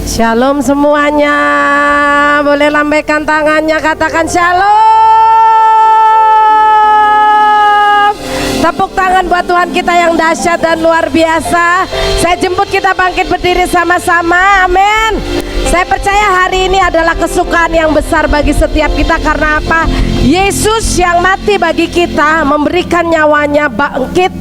Shalom semuanya. Boleh lambaikan tangannya, katakan shalom. Tepuk tangan buat Tuhan kita yang dahsyat dan luar biasa. Saya jemput kita bangkit berdiri sama-sama. Amin. Saya percaya hari ini adalah kesukaan yang besar bagi setiap kita. Karena apa? Yesus yang mati bagi kita, memberikan nyawanya, bangkit,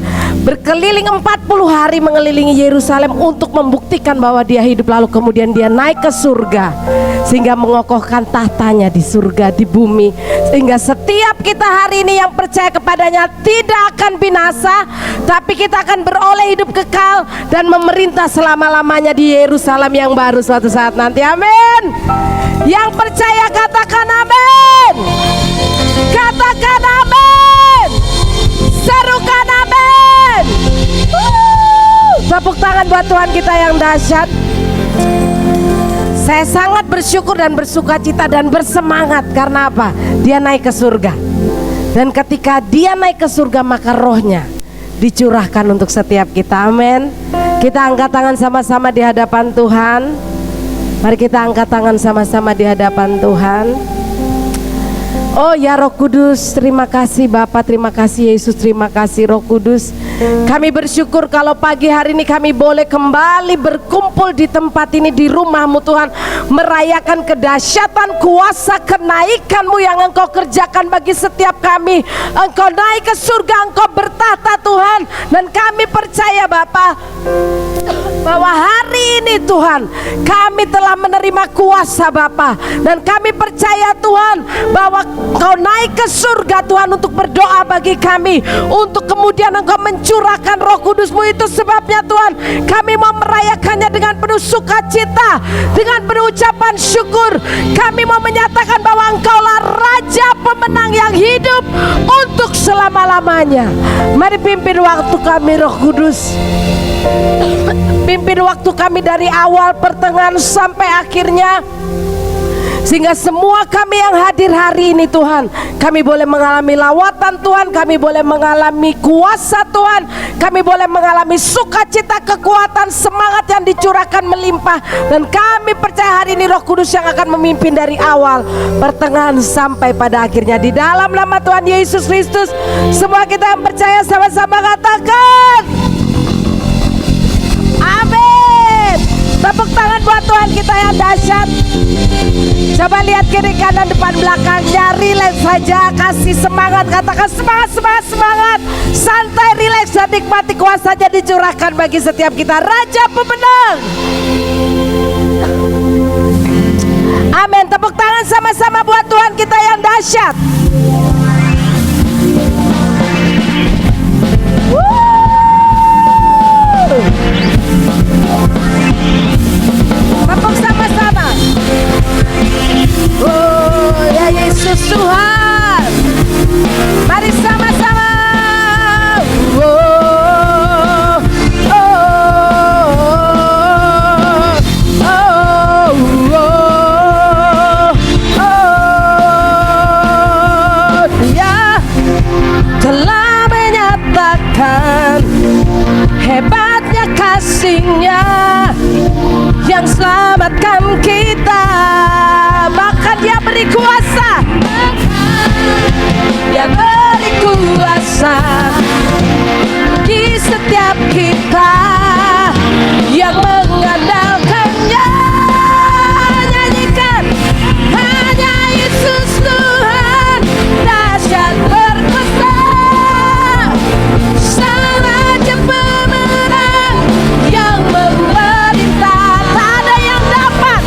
berkeliling 40 hari mengelilingi Yerusalem untuk membuktikan bahwa dia hidup, lalu kemudian dia naik ke surga sehingga mengokohkan tahtanya di surga, di bumi, sehingga setiap kita hari ini yang percaya kepadanya tidak akan binasa, tapi kita akan beroleh hidup kekal dan memerintah selama-lamanya di Yerusalem yang baru suatu saat nanti. Amin. Yang percaya katakan amin. Katakan amin. Serukan amin. Tepuk tangan buat Tuhan kita yang dahsyat. Saya sangat bersyukur dan bersukacita dan bersemangat. Karena apa? Dia naik ke surga. Dan ketika dia naik ke surga, maka rohnya dicurahkan untuk setiap kita. Amin. Kita angkat tangan sama-sama di hadapan Tuhan. Mari kita angkat tangan sama-sama di hadapan Tuhan. Oh ya Roh Kudus, terima kasih Bapa, terima kasih Yesus, terima kasih Roh Kudus. Kami bersyukur kalau pagi hari ini kami boleh kembali berkumpul di tempat ini, di rumah-Mu Tuhan, merayakan kedahsyatan kuasa kenaikan-Mu yang Engkau kerjakan bagi setiap kami. Engkau naik ke surga, Engkau bertahta Tuhan. Dan kami percaya Bapa, bahwa hari ini Tuhan kami telah menerima kuasa Bapa. Dan kami percaya Tuhan bahwa Engkau naik ke surga Tuhan untuk berdoa bagi kami, untuk kemudian Engkau mencurahkan Roh Kudus-Mu. Itu sebabnya Tuhan kami mau merayakannya dengan penuh sukacita, dengan penuh ucapan syukur. Kami mau menyatakan bahwa Engkaulah Raja pemenang yang hidup untuk selama-lamanya. Mari pimpin waktu kami Roh Kudus. Pimpin waktu kami dari awal, pertengahan sampai akhirnya, sehingga semua kami yang hadir hari ini Tuhan, kami boleh mengalami lawatan Tuhan, kami boleh mengalami kuasa Tuhan, kami boleh mengalami sukacita, kekuatan, semangat yang dicurahkan melimpah. Dan kami percaya hari ini Roh Kudus yang akan memimpin dari awal, pertengahan sampai pada akhirnya. Di dalam nama Tuhan Yesus Kristus, semua kita yang percaya sama-sama katakan amin. Tepuk tangan buat Tuhan kita yang dahsyat. Coba lihat kiri kanan depan belakangnya, relax saja, kasih semangat, katakan semangat, semangat, semangat. Santai, relax dan nikmati kuasanya dicurahkan bagi setiap kita. Raja pemenang. Amin. Tepuk tangan sama-sama buat Tuhan kita yang dahsyat. Tepuk sama-sama. Oh ya Yesus Tuhan. Mari sama-sama. Oh, oh, oh, oh, oh. Dia telah menyatakan hebatnya kasih-Nya yang selamatkan kita. Maka Dia beri kuasa, Dia beri kuasa di setiap kita yang mengandalkannya. Nyanyikan, hanya Yesus Tuhan dahsyat berkuasa, Sang Raja pemenang yang memerintah. Tak ada yang dapat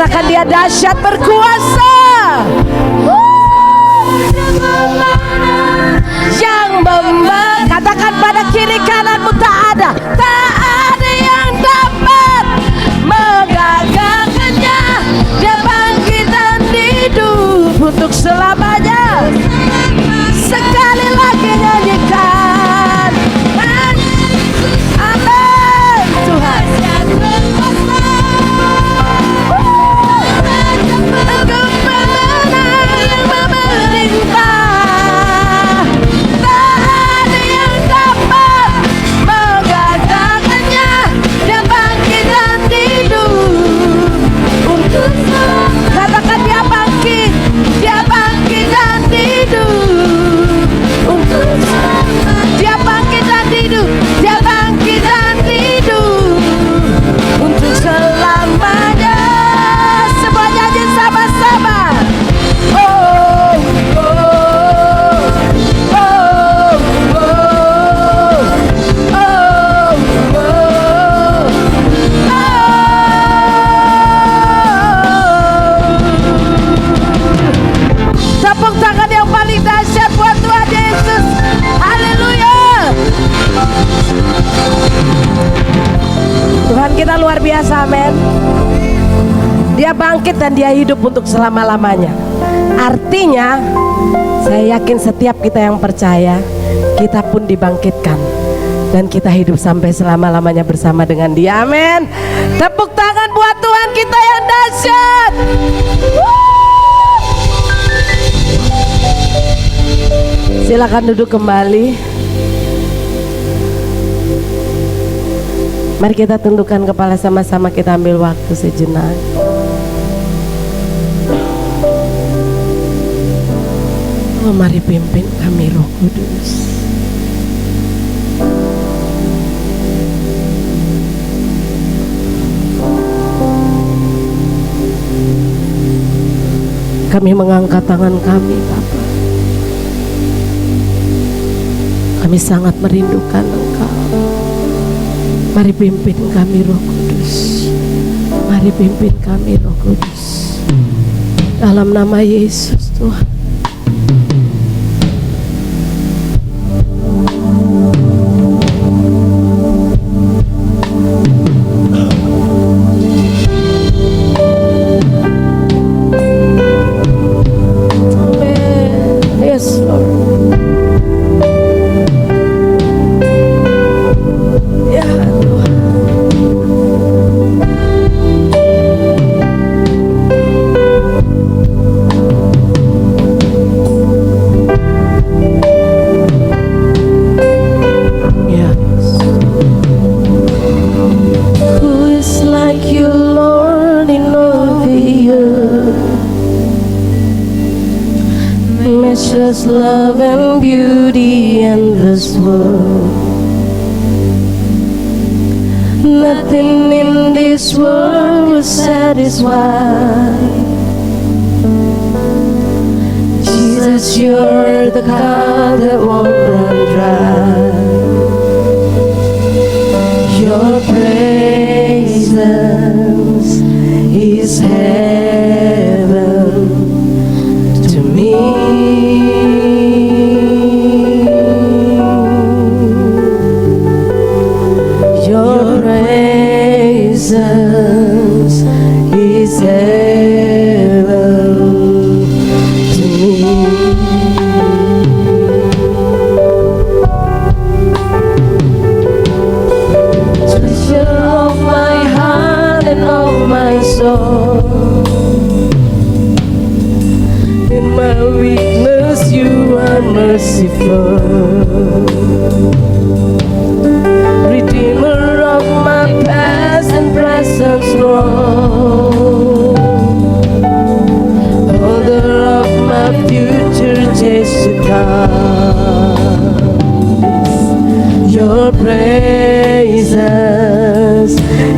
Katakan dia dahsyat berkuasa. Yang katakan pada kiri kananmu, tak ada yang dapat menggagalkannya. Dia bangkit dan hidup untuk selamanya. Sekali lagi nyanyikan, amin Tuhan. Engkau pemenang yang memerintah, tak ada yang dapat menggagalkannya. Dia bangkit dan hidup untuk katakan dia bangkit dan hidup untuk dia bangkit dan hidup, dia bangkit dan hidup untuk selamanya. Semua nyanyi sama-sama. Oh, oh, oh, oh, oh, oh, oh. Tepuk tangan yang paling dahsyat buat Tuhan Yesus. Haleluya. Tuhan kita luar biasa, amin. Dia bangkit dan dia hidup untuk selama-lamanya. Artinya, saya yakin setiap kita yang percaya, kita pun dibangkitkan dan kita hidup sampai selama-lamanya bersama dengan dia, amin. Tepuk tangan buat Tuhan kita yang dahsyat. Silakan duduk kembali. Mari kita tundukkan kepala sama-sama, kita ambil waktu sejenak. Oh, mari pimpin kami Roh Kudus. Kami mengangkat tangan kami, Bapa. Kami sangat merindukan Engkau. Mari pimpin kami Roh Kudus. Mari pimpin kami Roh Kudus. Dalam nama Yesus Tuhan. Amen. Yes Lord. Matchless love and beauty in this world. Nothing in this world will satisfy. Jesus, you're the God that won't run dry. Your presence is heaven to me. Your presence is heaven to me. Treasure of my heart and of my soul. In my weakness you are merciful. Redeemer of my past and present Lord. Holder of my future days to come. Your presence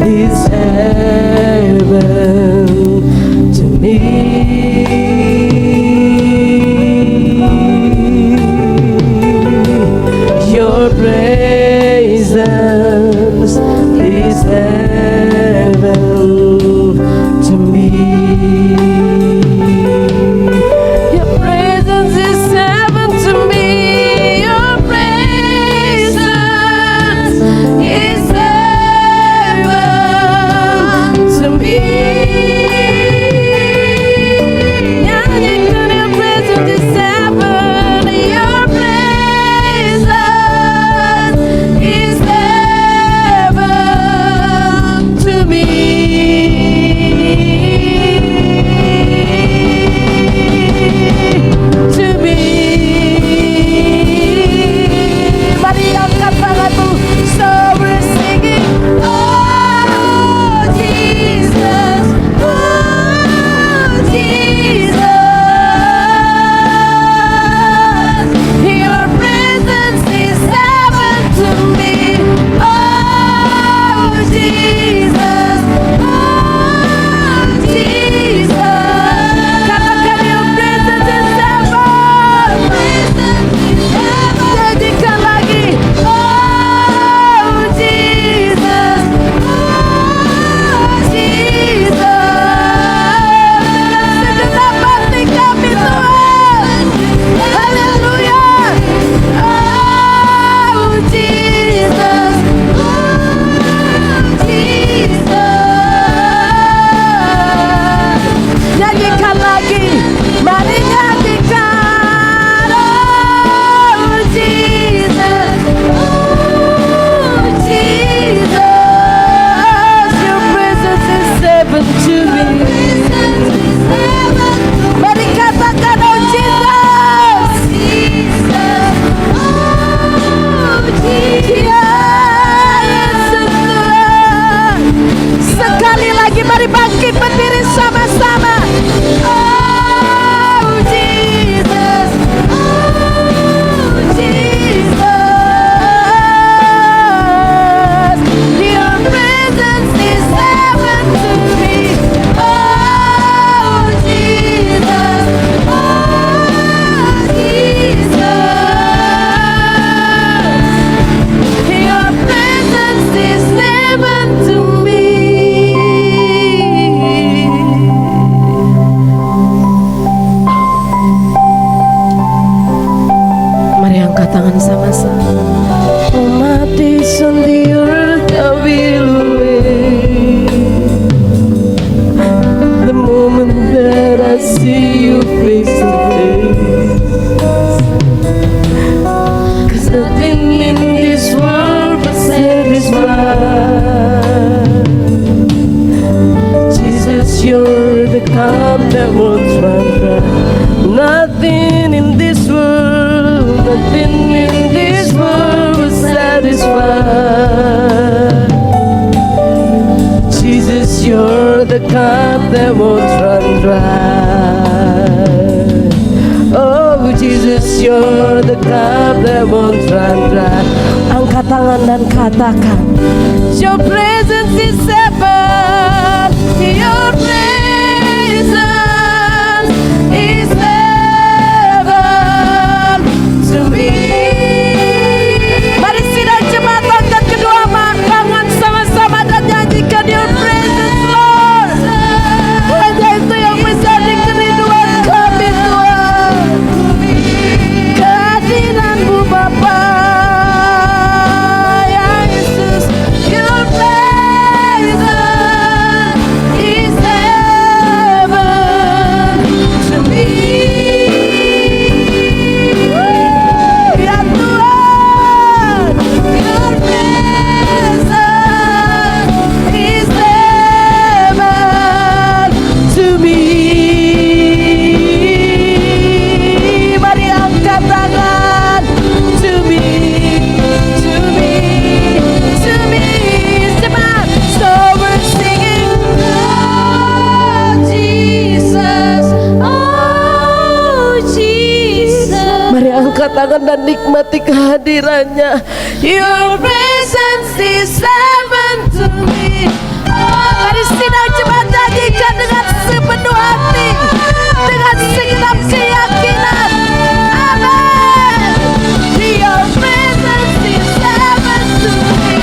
is heaven to me. Your presence is heaven to me. Tangan dan nikmati kehadirannya. Your presence is heaven to me. Mari sidang coba nyanyikan dengan sepenuh hati, dengan segenap keyakinan. Amin. Your presence is heaven to me.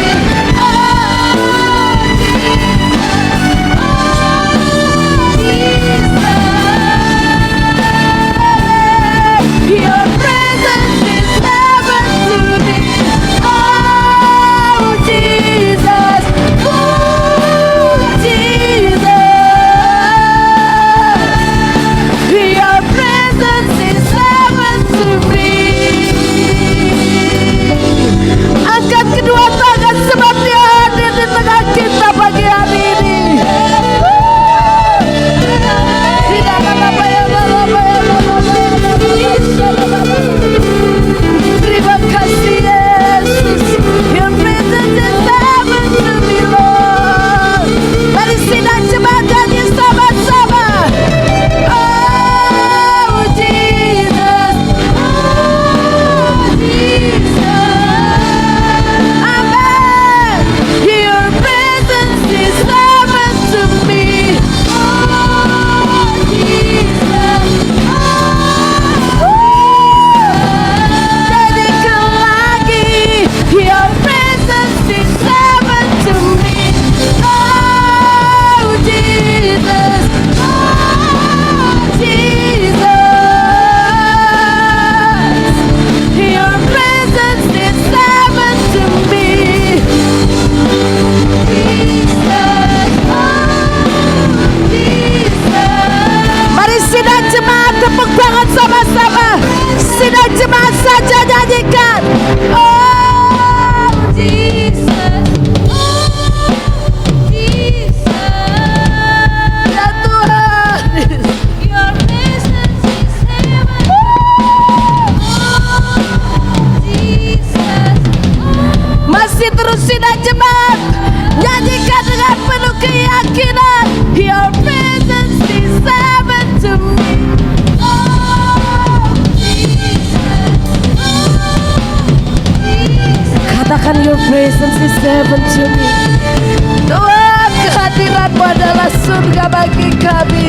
Your presence is heaven to me. Oh Jesus, oh kami.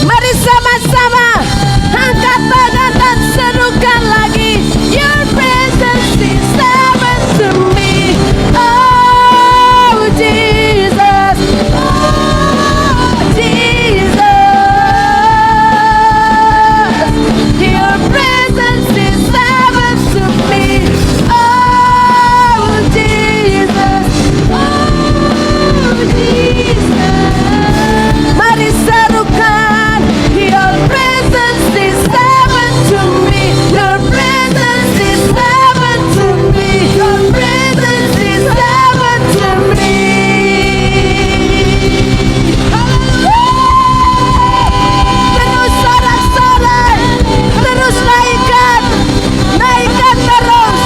Mari sama-sama angkat tangan dan serukan lagi. Your presence is heaven to me. Oh Jesus, oh Jesus, your presence is heaven to me. Oh Jesus, oh Jesus. Mari serukan. Your presence is heaven to me. Your presence is heaven to me. Your presence is heaven to me. Terus sorak-sorai, terus naikkan, naikkan terus.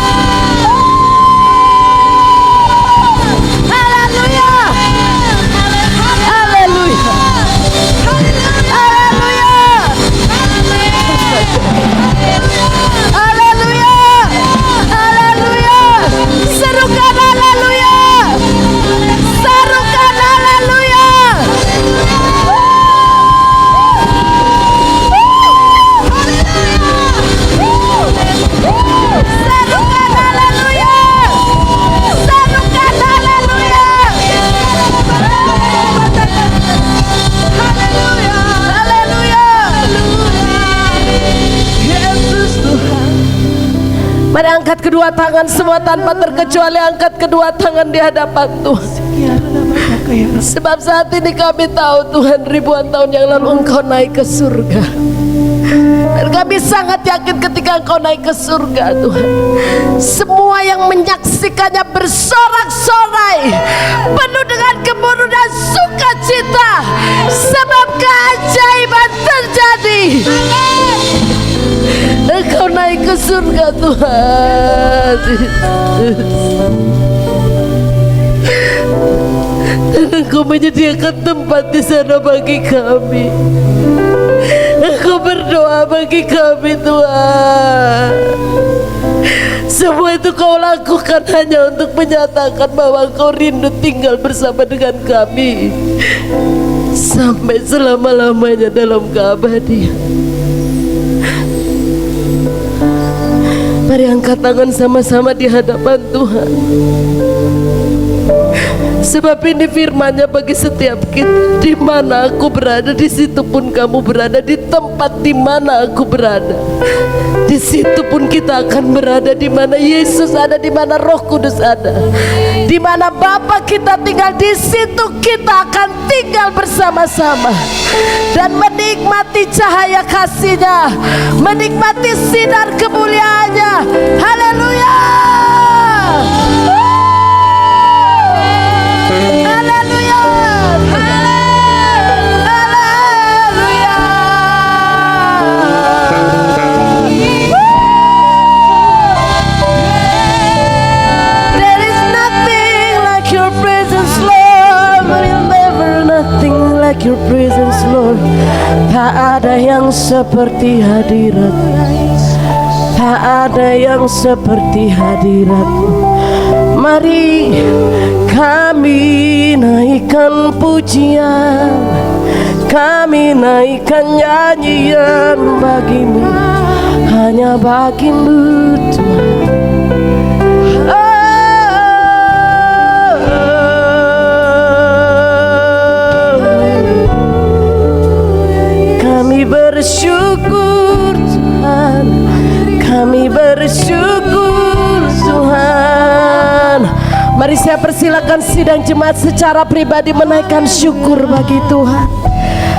Haleluya, haleluya, haleluya, haleluya. Serukan haleluya, serukan haleluya. Serukan haleluya, serukan haleluya. Haleluya, Yesus Tuhan. Mari angkat kedua tangan semua tanpa terkecuali, angkat kedua tangan di hadapan Tuhan. Sebab saat ini kami tahu Tuhan, ribuan tahun yang lalu Engkau naik ke surga. Dan kami sangat yakin ketika Engkau naik ke surga Tuhan, semua yang menyaksikannya bersorak-sorai, penuh dengan gemuruh dan sukacita, sebab keajaiban terjadi. Engkau naik ke surga Tuhan, dan Engkau menyediakan tempat di sana bagi kami. Engkau berdoa bagi kami Tuhan. Semua itu Kau lakukan hanya untuk menyatakan bahwa Kau rindu tinggal bersama dengan kami sampai selama-lamanya dalam keabadian. Mari angkat tangan sama-sama di hadapan Tuhan. Sebab ini firman-Nya bagi setiap kita. Di mana aku berada, di situ pun kamu berada. Di tempat di mana aku berada, di situ pun kita akan berada. Di mana Yesus ada, di mana Roh Kudus ada, di mana Bapa kita tinggal, di situ kita akan tinggal bersama-sama dan menikmati cahaya kasih-Nya, menikmati sinar kemuliaan-Nya. Haleluya, haleluya, haleluya. There is nothing like your presence, Lord. There is never nothing like your presence, Lord. Tak ada yang seperti hadirat, tak ada yang seperti hadirat. Mari kami naikkan pujian, kami naikkan nyanyian bagimu, hanya bagimu Tuhan. Kami bersyukur Tuhan, kami bersyukur Tuhan. Mari saya persilakan sidang jemaat secara pribadi menaikkan syukur bagi Tuhan.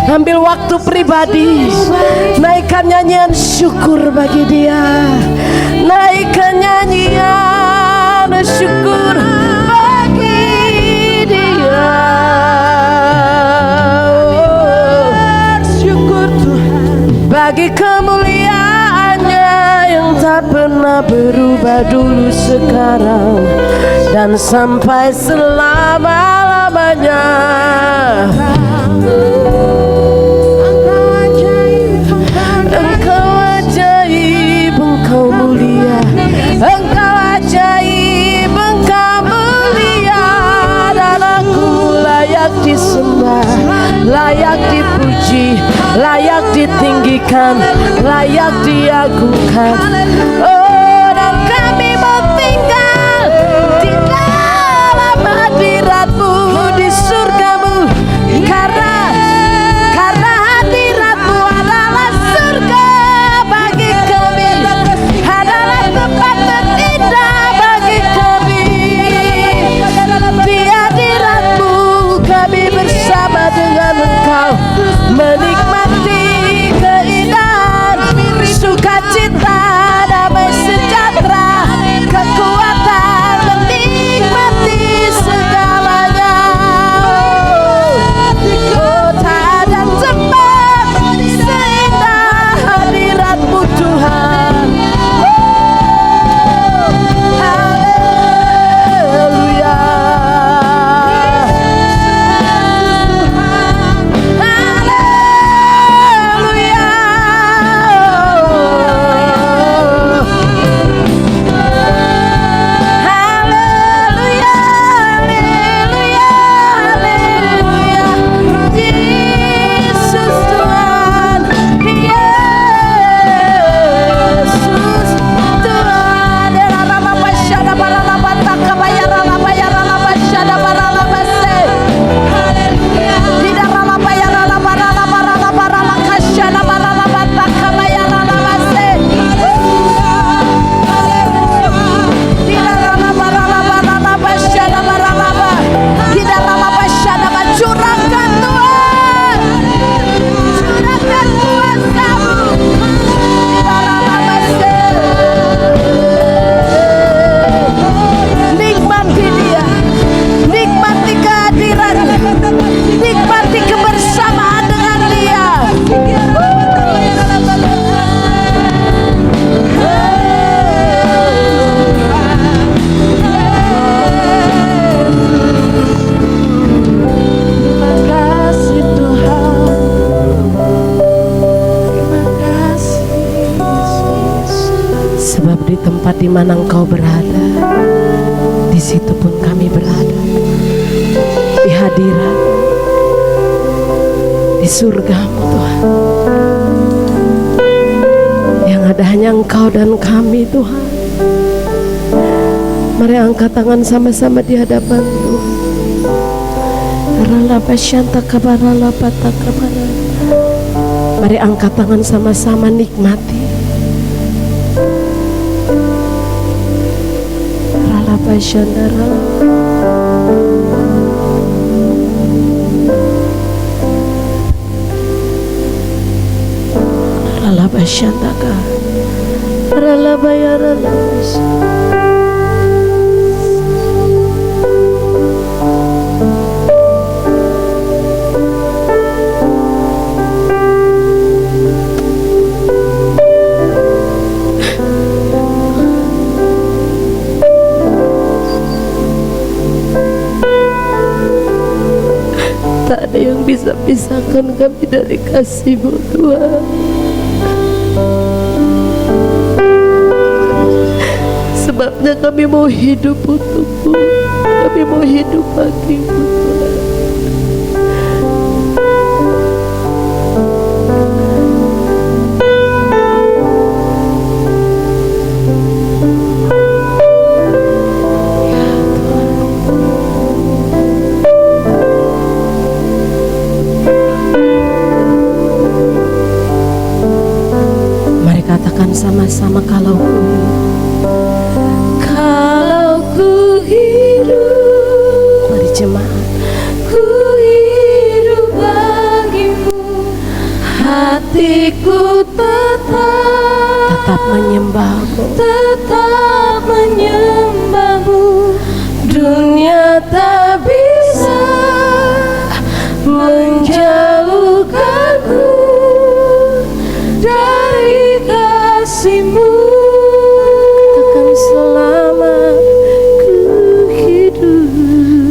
Ambil waktu pribadi, naikkan nyanyian syukur bagi Dia, naikkan nyanyian syukur bagi Dia. Syukur Tuhan bagi kemuliaan-Nya yang tak pernah berubah dulu, sekarang dan sampai selama-lamanya. Engkau ajaib, Engkau mulia, Engkau ajaib, Engkau mulia, dan aku layak dipuji, layak ditinggikan, layak diagungkan. Oh, dan kami mau tinggal di dalam hadirat-Mu, di surga-Mu, karena hadirat-Mu adalah surga bagi kami, adalah tempat terindah bagi kami. Di hadirat-Mu kami bersama dengan Engkau menikmati keindahan, sukacita, damai sejahtera, kekuatan, menikmati segalanya. Oh, tak ada tempat seindah hadirat-Mu Tuhan. Haleluya. Nikmati Dia, nikmati kehadirannya, nikmati kebersamaan dengan Dia. Terima kasih Tuhan, terima kasih Yesus. Sebab di tempat di mana Engkau berada, di situ pun kami berada, di hadirat, di surga-Mu Tuhan. Yang ada hanya Engkau dan kami Tuhan. Mari angkat tangan sama-sama di hadapan Tuhan. Mari angkat tangan sama-sama, nikmati. Tak ada yang bisa pisahkan kami dari kasih-Mu Tuhan. Sebabnya kami mau hidup untuk-Mu, kami mau hidup bagi-Mu Tuhan. Katakan sama-sama, kalau ku hidup, mari jemaat, ku hidup bagi-Mu, hatiku tetap menyembah-Mu, dunia tak bisa menjauhkanku dari kasih-Mu. Katakan, selama ku hidup,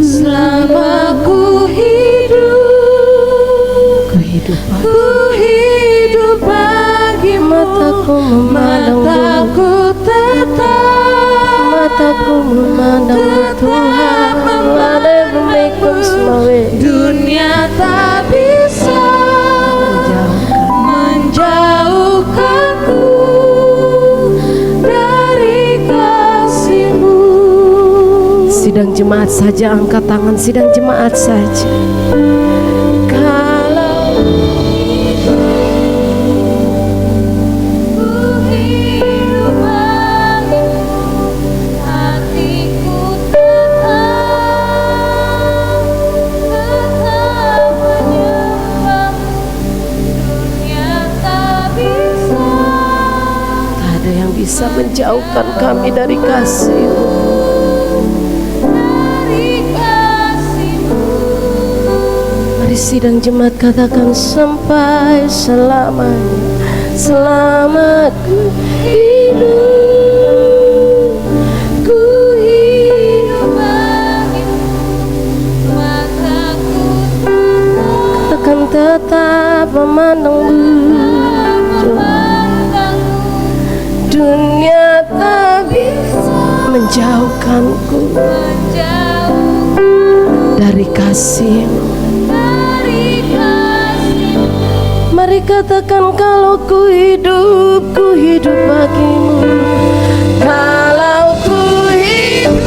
selama ku hidup bagi mataku memandang Tuhan. Dunia tak bisa Sidang jemaat saja, angkat tangan sidang jemaat saja. Kalau bisa menjauhkan kami dari kasih-Mu. Mari sidang jemaat katakan sampai selamanya. Selama ku hidup bagimu, mataku akan tetap memandang-Mu. Dunia tak bisa menjauhkanku dari kasih-Mu. Mari katakan kalau ku hidup bagimu. Kalau ku hidup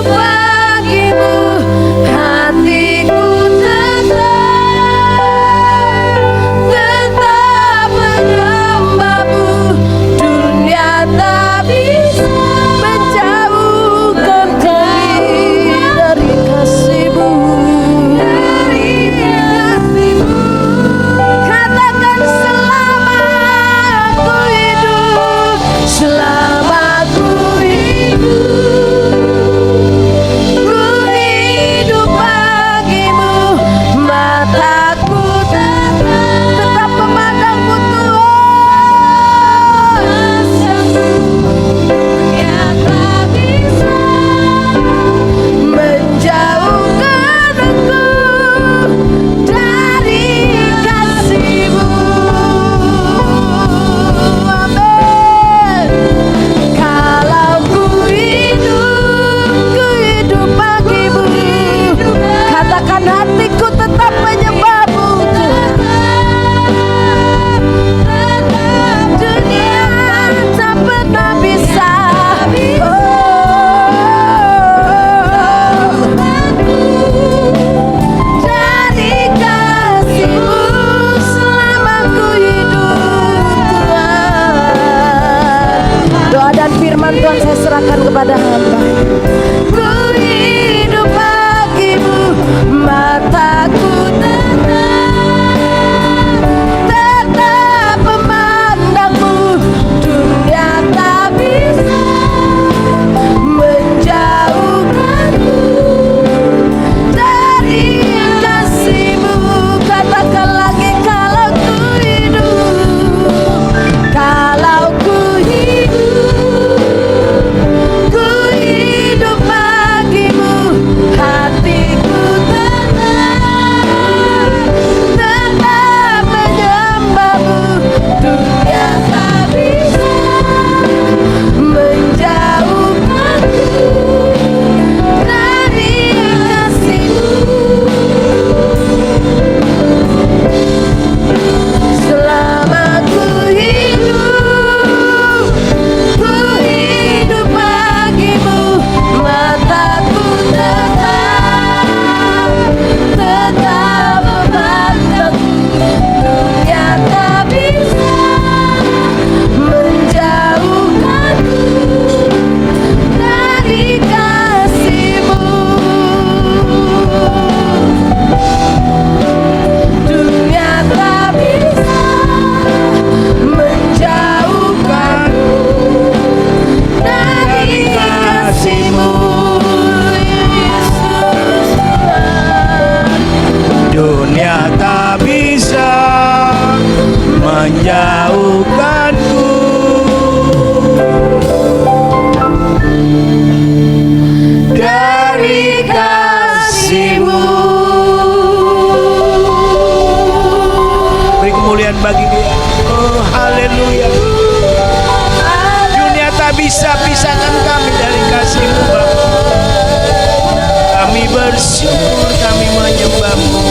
bagimu, hatiku tetap menyembah-Mu. Dunia tak bisa menjauhkan kami dari kasih-Mu. Katakan selama ku hidup, selama ku hidup bagimu, mataku tetap memandang-Mu Tuhan. Dunia tak bisa menjauhkan aku dari kasih-Mu. Amin. Kalau ku hidup bagimu, katakan hatiku tetap menyembah-Mu Tuhan. Dunia tak pernah bisa dari kasih-Mu. Selama ku hidup Tuhan. Doa dan firman Tuhan saya serahkan kepada hamba. Ku hidup bagimu, mataku tetap memandang-Mu. Dunia tak bisa menjauhkanku dari kasih-Mu. Katakan lagi kalau ku hidup, kalau ku hidup bagimu, hatiku tetap menyembah-Mu. Dunia tak bisa menjauhkanku dari kasih-Mu. Selama ku hidup bagimu, mataku tetap memandang-Mu. Dunia tak bisa menjauhkanku dari kasih-Mu. Dunia tak bisa menjauhkanku dari kasih-Mu, Yesus Tuhan. Dunia tak bisa menjauhkanku dari kasih-Mu. Beri kemuliaan bagi Dia. Oh, haleluya. Dunia tak bisa pisahkan kami dari kasih-Mu, Bapa. Kami bersyukur, kami menyembah-Mu.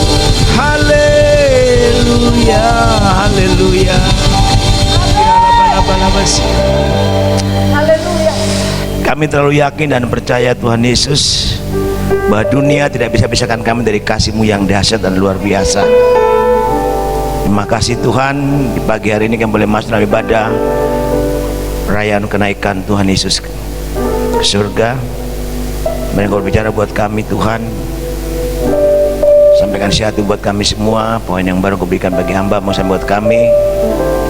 Haleluya, haleluya. Haleluya. Kami terlalu yakin dan percaya Tuhan Yesus bahwa dunia tidak bisa pisahkan kami dari kasih-Mu yang dahsyat dan luar biasa. Terima kasih Tuhan, di pagi hari ini kami boleh masuk dalam ibadah perayaan kenaikan Tuhan Yesus ke surga. Mari Kau berbicara buat kami Tuhan, sampaikan syahadat buat kami semua. Poin yang baru Kau berikan bagi hamba-Mu sampai buat kami.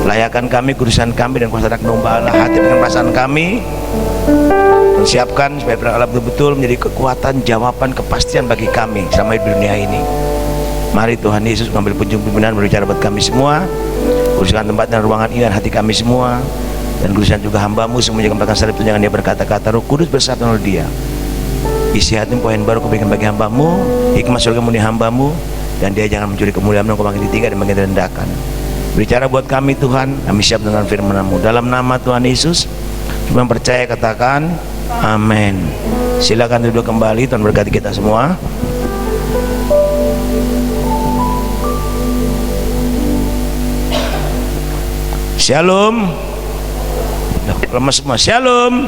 Layakan kami, kudusan kami, dan kuasa domba Allah, hati dengan perasaan kami. Persiapkan supaya firman Allah betul-betul menjadi kekuatan, jawaban, kepastian bagi kami selama hidup di dunia ini. Mari Tuhan Yesus mengambil puncung pimpinan, berbicara buat kami semua. Kuduskan tempat dan ruangan ini dan hati kami semua. Dan kuduskan juga hamba-Mu semuanya kembalikan sarip tunjangan dia berkata-kata. Roh Kudus bersatu dengan dia. Isi hati poin baru Kau berikan bagi hamba-Mu, hikmat surga murni hamba-Mu, dan dia jangan mencuri kemuliaan Kau makin ditinggi dan makin direndahkan. Berbicara buat kami Tuhan, kami siap dengan firman-Mu. Dalam nama Tuhan Yesus, cuma percaya katakan amin. Silakan duduk kembali, Tuhan berkati kita semua. Shalom. Lemas semua. Shalom.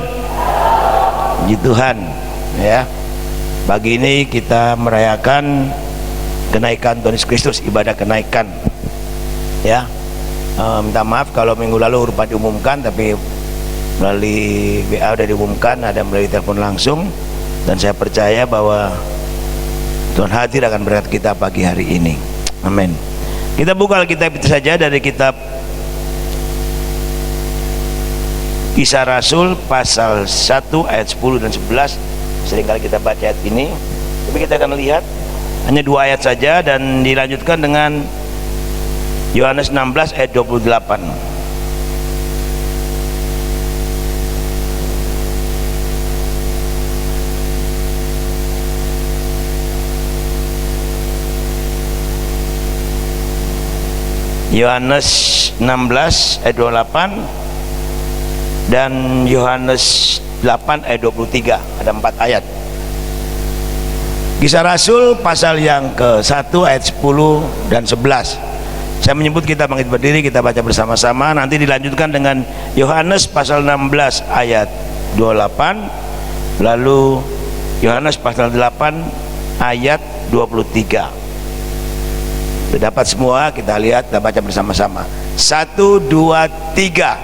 Puji Tuhan. Ya. Pagi ini kita merayakan kenaikan Tuhan Yesus Kristus, ibadah kenaikan. Ya. Minta maaf kalau minggu lalu rupa diumumkan, tapi melalui WA sudah diumumkan, ada melalui telepon langsung, dan saya percaya bahwa Tuhan hadir akan berkat kita pagi hari ini. Amin. Kita buka Alkitab itu saja dari kitab Kisah Rasul pasal 1 ayat 10 dan 11. Seringkali kita baca ayat ini, tapi kita akan lihat hanya 2 ayat saja dan dilanjutkan dengan Yohanes 16 ayat 28. Yohanes 16 ayat 28 dan Yohanes 8 ayat 23. Ada 4 ayat. Kisah Rasul pasal yang ke-1 ayat 10 dan 11. Saya menyebut kita bangkit berdiri, kita baca bersama-sama. Nanti dilanjutkan dengan Yohanes pasal 16 ayat 28, lalu Yohanes pasal 8 ayat 23. Sudah dapat semua, kita lihat, kita baca bersama-sama. 1, 2, 3.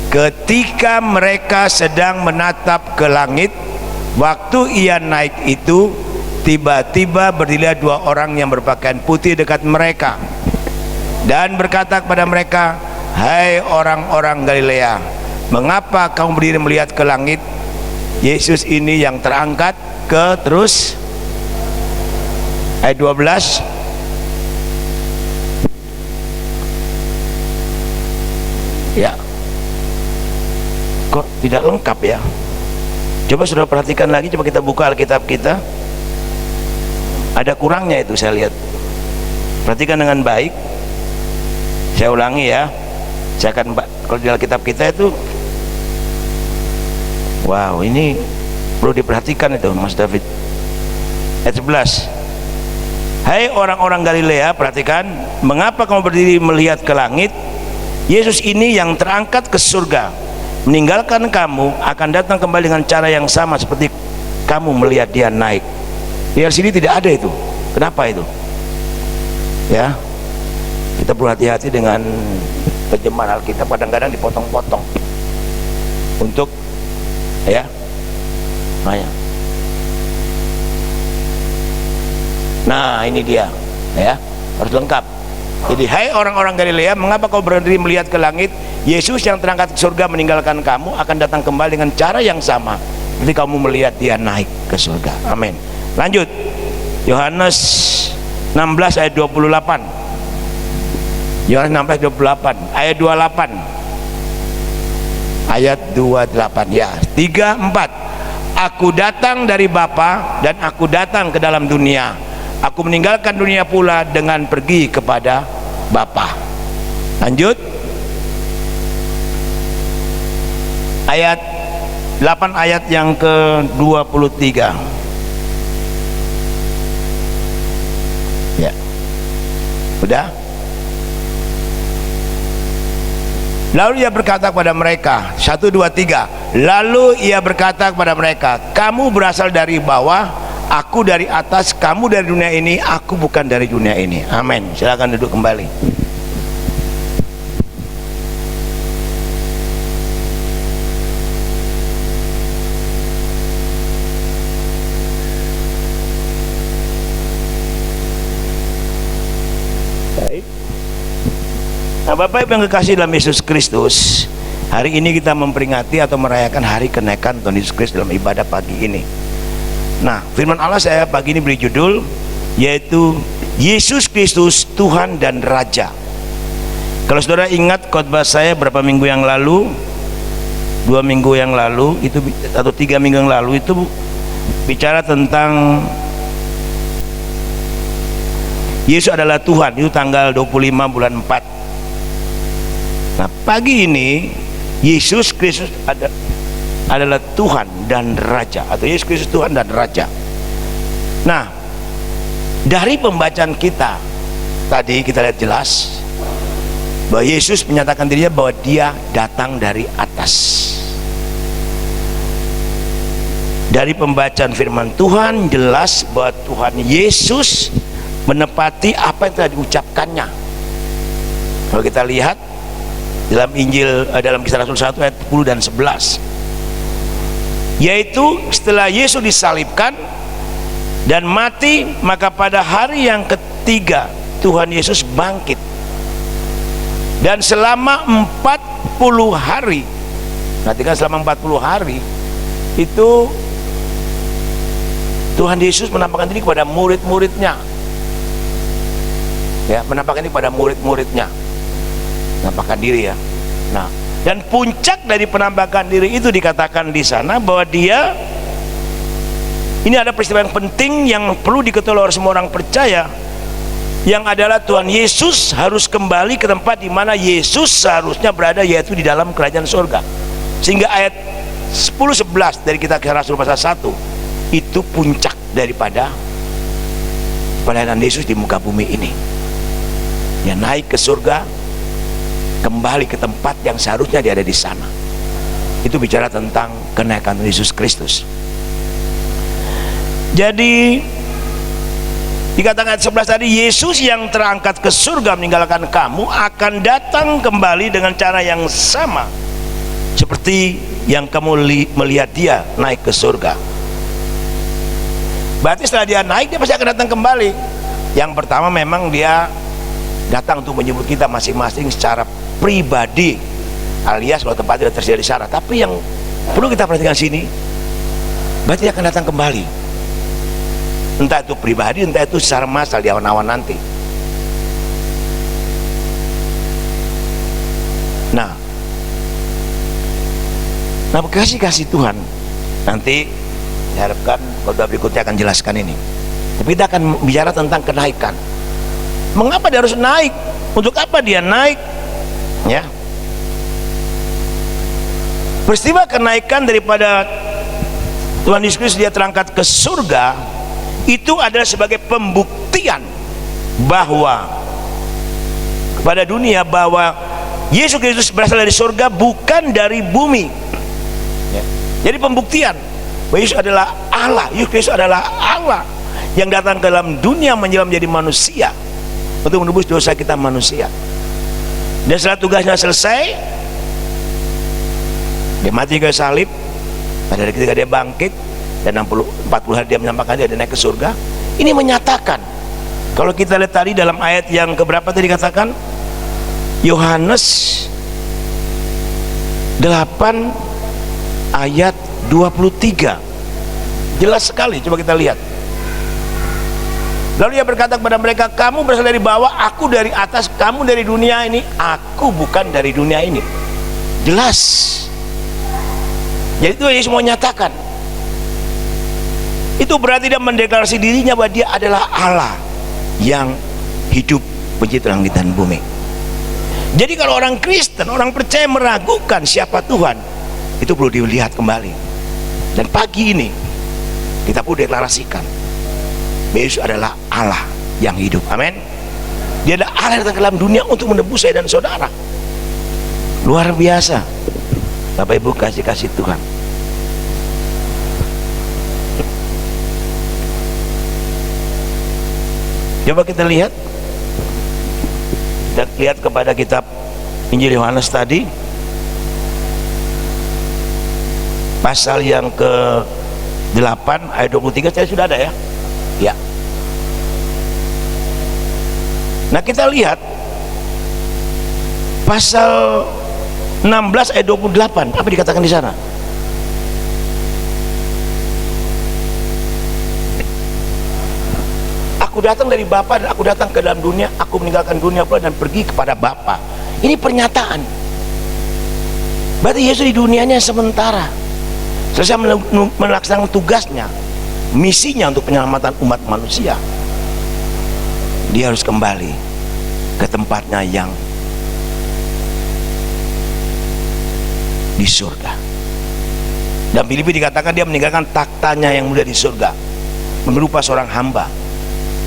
Ketika mereka sedang menatap ke langit, waktu ia naik itu, tiba-tiba berdirilah 2 orang yang berpakaian putih dekat mereka dan berkata kepada mereka, "Hai orang-orang Galilea, mengapa kamu berdiri melihat ke langit? Yesus ini yang terangkat ke," terus ayat 12, ya kok tidak lengkap ya. Coba sudah perhatikan lagi, coba kita buka Alkitab kita. Ada kurangnya itu saya lihat. Perhatikan dengan baik. Saya ulangi ya. Saya akan, kalau di Alkitab kita itu, wow, ini perlu diperhatikan itu Mas David. Ayat 11. "Hai orang-orang Galilea," perhatikan, "mengapa kamu berdiri melihat ke langit? Yesus ini yang terangkat ke surga meninggalkan kamu akan datang kembali dengan cara yang sama seperti kamu melihat dia naik." Di sini tidak ada itu. Kenapa itu? Ya, kita perlu hati-hati dengan terjemahan Alkitab, kadang-kadang dipotong-potong untuk ya. Nah ini dia ya, harus lengkap. Jadi, "Hai orang-orang Galilea, mengapa kau berdiri melihat ke langit? Yesus yang terangkat ke surga meninggalkan kamu akan datang kembali dengan cara yang sama seperti kamu melihat dia naik ke surga." Amin. Lanjut, Yohanes 16 ayat 28. Yohanes 16 ayat 28, ayat 28, ayat 28 ya, 3, 4. "Aku datang dari Bapa dan aku datang ke dalam dunia. Aku meninggalkan dunia pula dengan pergi kepada Bapa." Lanjut, ayat 8, ayat yang ke-23. Ya, udah. Lalu ia berkata kepada mereka, 1, 2, 3. Lalu ia berkata kepada mereka, kamu berasal dari bawah, aku dari atas. Kamu dari dunia ini, aku bukan dari dunia ini. Amin. Silakan duduk kembali. Nah, Bapak Ibu yang kekasih dalam Yesus Kristus, hari ini kita memperingati atau merayakan hari kenaikan Tuhan Yesus Kristus dalam ibadah pagi ini. Nah, firman Allah saya pagi ini beri judul, yaitu Yesus Kristus Tuhan dan Raja. Kalau saudara ingat khotbah saya berapa minggu yang lalu, 2 minggu yang lalu itu, atau 3 minggu yang lalu itu bicara tentang Yesus adalah Tuhan. Itu tanggal 25 bulan 4. Nah, pagi ini Yesus Kristus adalah Tuhan dan Raja, atau Yesus Kristus Tuhan dan Raja. Nah, dari pembacaan kita tadi kita lihat jelas bahwa Yesus menyatakan dirinya bahwa dia datang dari atas. Dari pembacaan firman Tuhan jelas bahwa Tuhan Yesus menepati apa yang telah diucapkannya. Kalau kita lihat dalam Injil, dalam Kisah Rasul 1 ayat 10 dan 11, yaitu setelah Yesus disalibkan dan mati, maka pada hari yang ketiga Tuhan Yesus bangkit, dan selama 40 hari, perhatikan, selama 40 hari itu Tuhan Yesus menampakkan diri kepada murid-muridnya, ya, menampakkan diri kepada murid-muridnya, menampakkan diri, ya. Nah, dan puncak dari penampakan diri itu dikatakan di sana bahwa dia, ini ada peristiwa yang penting yang perlu diketahui oleh semua orang percaya, yang adalah Tuhan Yesus harus kembali ke tempat di mana Yesus seharusnya berada, yaitu di dalam kerajaan surga. Sehingga ayat 10-11 dari kitab Kisah Rasul pasal 1 itu puncak daripada pelayanan Yesus di muka bumi ini. Dia naik ke surga, kembali ke tempat yang seharusnya dia ada di sana. Itu bicara tentang kenaikan Yesus Kristus. Jadi dikatakan ayat 11 tadi, Yesus yang terangkat ke surga meninggalkan kamu akan datang kembali dengan cara yang sama seperti yang kamu melihat dia naik ke surga. Berarti setelah dia naik, dia pasti akan datang kembali. Yang pertama memang dia datang untuk menyebut kita masing-masing secara pribadi, alias kalau tempat tidak tersedia di sana. Tapi yang perlu kita perhatikan sini, berarti dia akan datang kembali, entah itu pribadi, entah itu secara massal di awan-awan nanti. Nah, kasih Tuhan nanti diharapkan khotbah berikutnya akan jelaskan ini. Tapi kita akan bicara tentang kenaikan. Mengapa dia harus naik? Untuk apa dia naik? Ya, peristiwa kenaikan daripada Tuhan Yesus Kristus, dia terangkat ke surga, itu adalah sebagai pembuktian bahwa kepada dunia bahwa Yesus Kristus berasal dari surga, bukan dari bumi, ya. Jadi pembuktian bahwa Yesus adalah Allah. Yesus Kristus adalah Allah yang datang ke dalam dunia menjadi manusia untuk menebus dosa kita manusia. Dan setelah tugasnya selesai, dia mati ke salib, pada hari ketika dia bangkit, dan 40 hari dia menyampaikan dia naik ke surga. Ini menyatakan, kalau kita lihat tadi dalam ayat yang keberapa tadi katakan, Yohanes 8 ayat 23, jelas sekali, coba kita lihat. Lalu ia berkata kepada mereka, kamu berasal dari bawah, aku dari atas. Kamu dari dunia ini, aku bukan dari dunia ini. Jelas. Jadi itu Yesus mau nyatakan. Itu berarti dia mendeklarasi dirinya bahwa dia adalah Allah yang hidup pencipta langit dan bumi. Jadi kalau orang Kristen, orang percaya meragukan siapa Tuhan, itu perlu dilihat kembali. Dan pagi ini kita perlu deklarasikan, Yesus adalah Allah yang hidup. Amin. Dia adalah Allah yang datang ke dalam dunia untuk menebus saya dan saudara. Luar biasa Bapak Ibu kasih Tuhan. Coba kita lihat kepada kitab Injil Yohanes tadi, pasal yang ke-8 ayat 23. Saya sudah ada ya. Ya. Nah, kita lihat pasal 16 ayat 28. Apa dikatakan di sana? Aku datang dari Bapa dan aku datang ke dalam dunia, aku meninggalkan dunia pula dan pergi kepada Bapa. Ini pernyataan. Berarti Yesus di dunianya sementara. Selesai melaksanakan tugasnya, misinya untuk penyelamatan umat manusia, dia harus kembali ke tempatnya yang di surga. Dan Filipi dikatakan dia meninggalkan taktanya yang mulia di surga, berupa seorang hamba.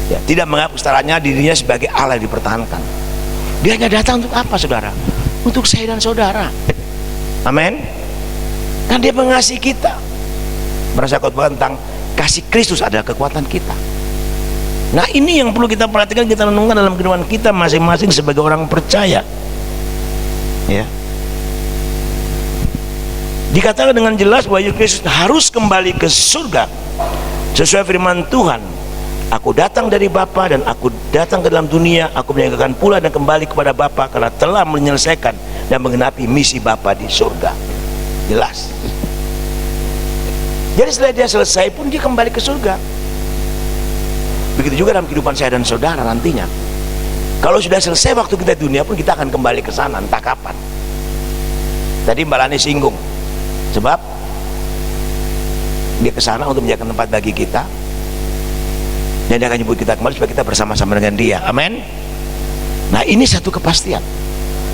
Ya, tidak menganggap kesetaraannya dirinya sebagai Allah yang dipertahankan. Dia hanya datang untuk apa, saudara? Untuk saya dan saudara. Amin. Kan dia mengasihi kita. Merasa khotbah tentang kasih Kristus adalah kekuatan kita. Nah, ini yang perlu kita perhatikan, kita renungkan dalam kehidupan kita masing-masing sebagai orang percaya. Ya. Dikatakan dengan jelas bahwa Yesus Kristus harus kembali ke surga sesuai firman Tuhan. Aku datang dari Bapa dan aku datang ke dalam dunia, aku meninggalkan pula dan kembali kepada Bapa karena telah menyelesaikan dan menggenapi misi Bapa di surga. Jelas. Jadi setelah dia selesai pun dia kembali ke surga. Begitu juga dalam kehidupan saya dan saudara nantinya. Kalau sudah selesai waktu kita di dunia pun kita akan kembali ke sana, entah kapan. Tadi Mbak Lani singgung, sebab dia ke sana untuk menjadikan tempat bagi kita. Dan dia akan jemput kita kembali supaya kita bersama-sama dengan dia. Amin. Nah, ini satu kepastian.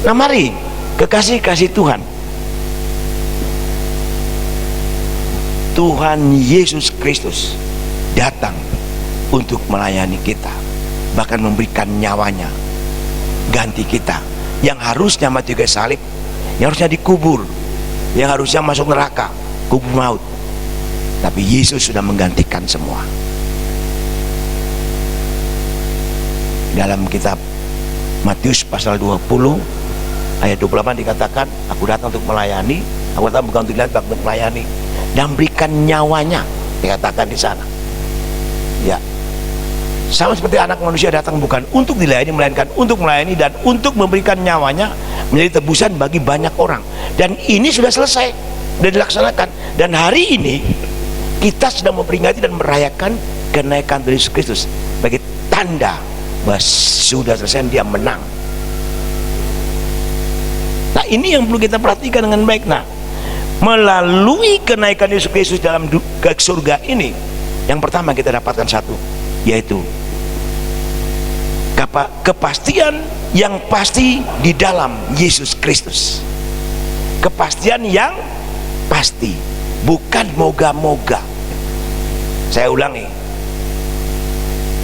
Nah, mari kekasih Tuhan, Tuhan Yesus Kristus datang untuk melayani kita, bahkan memberikan nyawanya ganti kita yang harusnya mati kayu salib, yang harusnya dikubur, yang harusnya masuk neraka, kubur maut. Tapi Yesus sudah menggantikan semua. Dalam kitab Matius pasal 20 ayat 28 dikatakan, aku datang untuk melayani, aku datang bukan untuk dilihat, untuk melayani dan berikan nyawanya, dikatakan di sana. Ya, sama seperti anak manusia datang bukan untuk dilayani, melainkan untuk melayani dan untuk memberikan nyawanya menjadi tebusan bagi banyak orang. Dan ini sudah selesai dan dilaksanakan. Dan hari ini kita sedang memperingati dan merayakan kenaikan dari Yesus Kristus sebagai tanda bahwa sudah selesai, dia menang. Nah, ini yang perlu kita perhatikan dengan baik. Nah, melalui kenaikan Yesus Kristus dalam ke surga ini, yang pertama kita dapatkan satu, yaitu kepastian yang pasti di dalam Yesus Kristus. Kepastian yang pasti, bukan moga-moga. Saya ulangi,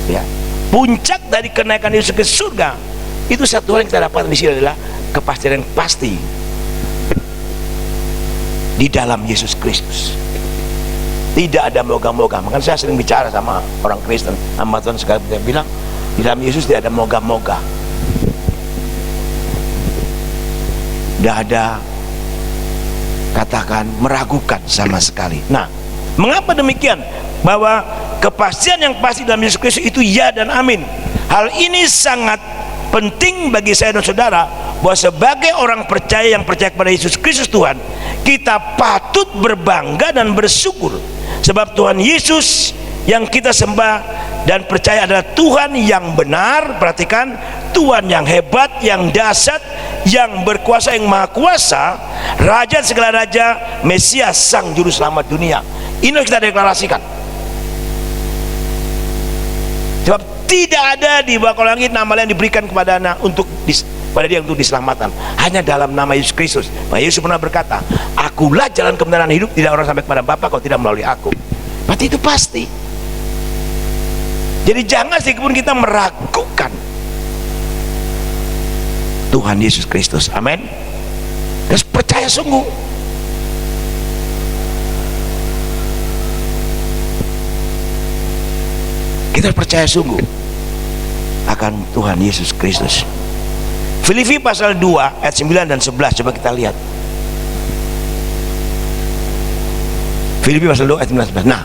ya, puncak dari kenaikan Yesus ke surga itu satu hal yang kita dapat di sini adalah kepastian yang pasti di dalam Yesus Kristus. Tidak ada moga-moga. Makanya saya sering bicara sama orang Kristen, hamba Tuhan sekali, saya bilang di dalam Yesus tidak ada moga-moga, tidak ada katakan meragukan sama sekali. Nah, mengapa demikian? Bahwa kepastian yang pasti dalam Yesus Kristus itu ya dan amin. Hal ini sangat penting bagi saya dan saudara, bahwa sebagai orang percaya yang percaya kepada Yesus Kristus Tuhan, kita patut berbangga dan bersyukur, sebab Tuhan Yesus yang kita sembah dan percaya adalah Tuhan yang benar. Perhatikan, Tuhan yang hebat, yang dahsyat, yang berkuasa, yang maha kuasa, Raja segala raja, Mesias, Sang Juru Selamat dunia. Ini harus kita deklarasikan. Sebab tidak ada di bawah langit nama lain diberikan kepada anak pada dia untuk diselamatkan, hanya dalam nama Yesus Kristus. Nah, Yesus pernah berkata, akulah jalan kebenaran hidup, tidak orang sampai kepada Bapa kalau tidak melalui aku. Berarti itu pasti. Jadi jangan sedikitpun kita meragukan Tuhan Yesus Kristus. Amin. Harus percaya sungguh. Kita harus percaya sungguh akan Tuhan Yesus Kristus. Filipi pasal 2 ayat 9 dan 11, coba kita lihat. Filipi pasal 2 ayat 9 dan 11. Nah,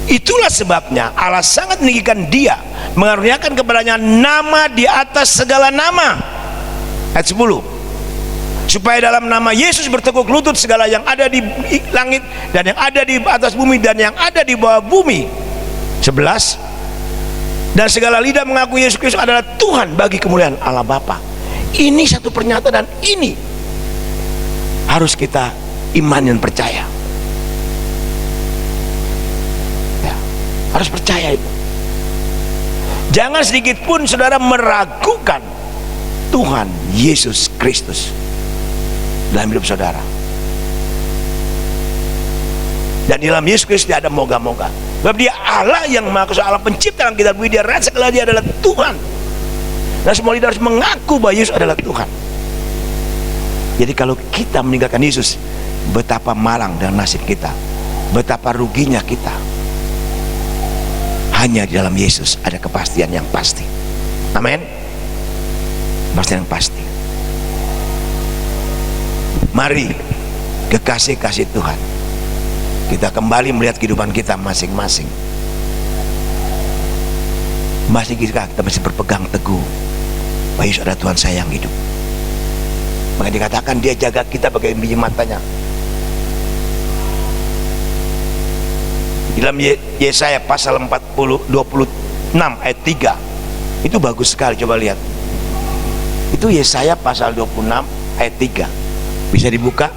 itulah sebabnya Allah sangat meninggikan dia, mengaruniakan kepadanya nama di atas segala nama. Ayat 10, supaya dalam nama Yesus bertekuk lutut segala yang ada di langit dan yang ada di atas bumi dan yang ada di bawah bumi. 11, dan segala lidah mengaku Yesus Kristus adalah Tuhan bagi kemuliaan Allah Bapa. Ini satu pernyataan, dan ini harus kita iman dan percaya. Ya, harus percaya itu. Jangan sedikit pun saudara meragukan Tuhan Yesus Kristus dalam hidup saudara. Dan di dalam Yesus Kristus tidak ada moga-moga. Sebab dia Allah yang maha kuasa, Allah pencipta alam kita bumi, dia rasa kalau dia adalah Tuhan. Dan semua lidah harus mengaku bahwa Yesus adalah Tuhan. Jadi kalau kita meninggalkan Yesus, betapa malang dan nasib kita, betapa ruginya kita. Hanya di dalam Yesus ada kepastian yang pasti. Amin. Kepastian yang pasti. Mari kekasih-kasih Tuhan, kita kembali melihat kehidupan kita masing-masing. Masih kita masih berpegang teguh bahwa Yesus adalah Tuhan saya yang hidup. Maka dikatakan dia jaga kita bagai biji matanya. Dalam Yesaya pasal 26 ayat 3 itu bagus sekali, coba lihat. Itu Yesaya pasal 26 ayat 3, bisa dibuka.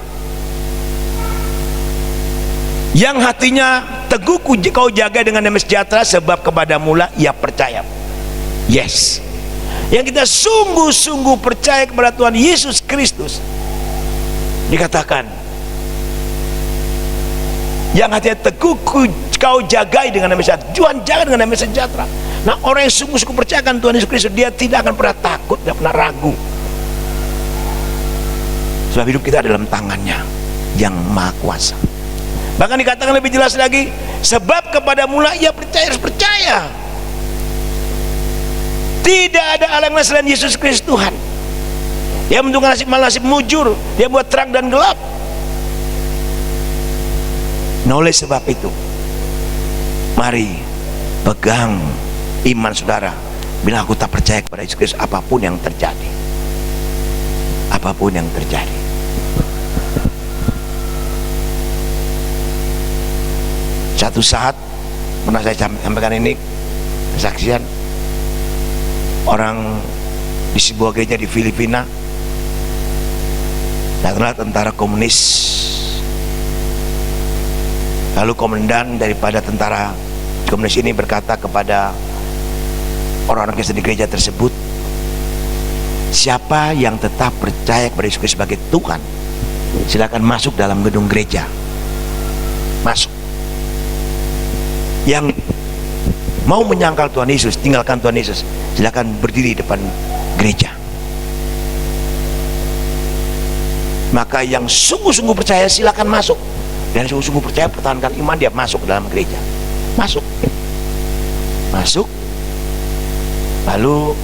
Yang hatinya teguh kau jaga dengan damai sejahtera, sebab kepadamu lah ia percaya. Yes, yang kita sungguh-sungguh percaya kepada Tuhan Yesus Kristus, dikatakan yang hatinya teguh kau jagai dengan damai sejahtera. Tuhan jaga dengan damai sejahtera. Nah, orang yang sungguh-sungguh percaya akan Tuhan Yesus Kristus, dia tidak akan pernah takut, tidak pernah ragu. Sebab hidup kita dalam tangannya yang maha kuasa. Bahkan dikatakan lebih jelas lagi, sebab kepadamu lah ia percaya, harus percaya. Tidak ada Allah yang selain Yesus Kristus Tuhan. Dia menentukan nasib malang, nasib mujur. Dia buat terang dan gelap. Nah, oleh sebab itu, mari pegang iman saudara. Bila aku tak percaya kepada Yesus Kristus, apapun yang terjadi, apapun yang terjadi. Satu saat pernah saya sampaikan ini kesaksian orang di sebuah gereja di Filipina, datanglah tentara komunis. Lalu komandan daripada tentara komunis ini berkata kepada orang-orang Kristen di gereja tersebut, siapa yang tetap percaya kepada Yesus Kristus sebagai Tuhan, silakan masuk dalam gedung gereja. Masuk. Yang mau menyangkal Tuhan Yesus, tinggalkan Tuhan Yesus, silakan berdiri di depan gereja. Maka yang sungguh-sungguh percaya silakan masuk, dan sungguh-sungguh percaya pertahankan iman, dia masuk ke dalam gereja. Masuk. Lalu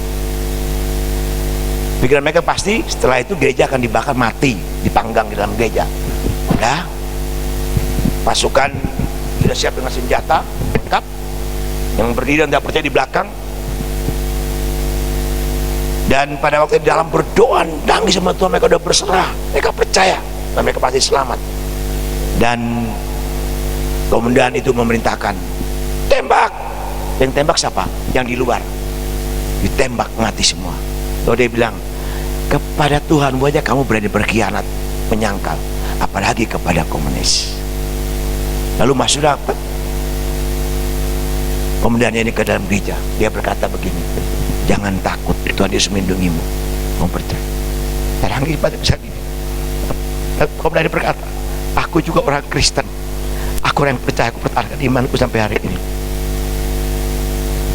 pikiran mereka pasti setelah itu gereja akan dibakar, mati, dipanggang di dalam gereja. Ya, pasukan sudah siap dengan senjata lengkap, yang berdiri dan tidak percaya di belakang. Dan pada waktu di dalam berdoa nangis sama Tuhan, mereka sudah berserah, mereka percaya dan mereka pasti selamat. Dan komandan itu memerintahkan tembak. Yang tembak siapa? Yang di luar. Ditembak mati semua. Lalu dia bilang, kepada Tuhan saja kamu berani berkhianat, menyangkal, apalagi kepada komunis. Lalu masuk dapat komandannya ini ke dalam gereja. Dia berkata begini, jangan takut, Tuhan Yesus melindungimu, kamu percaya. Terangis pada saat ini. Komandan berkata, aku juga orang Kristen, aku orang yang percaya, aku pertahankan imanku sampai hari ini.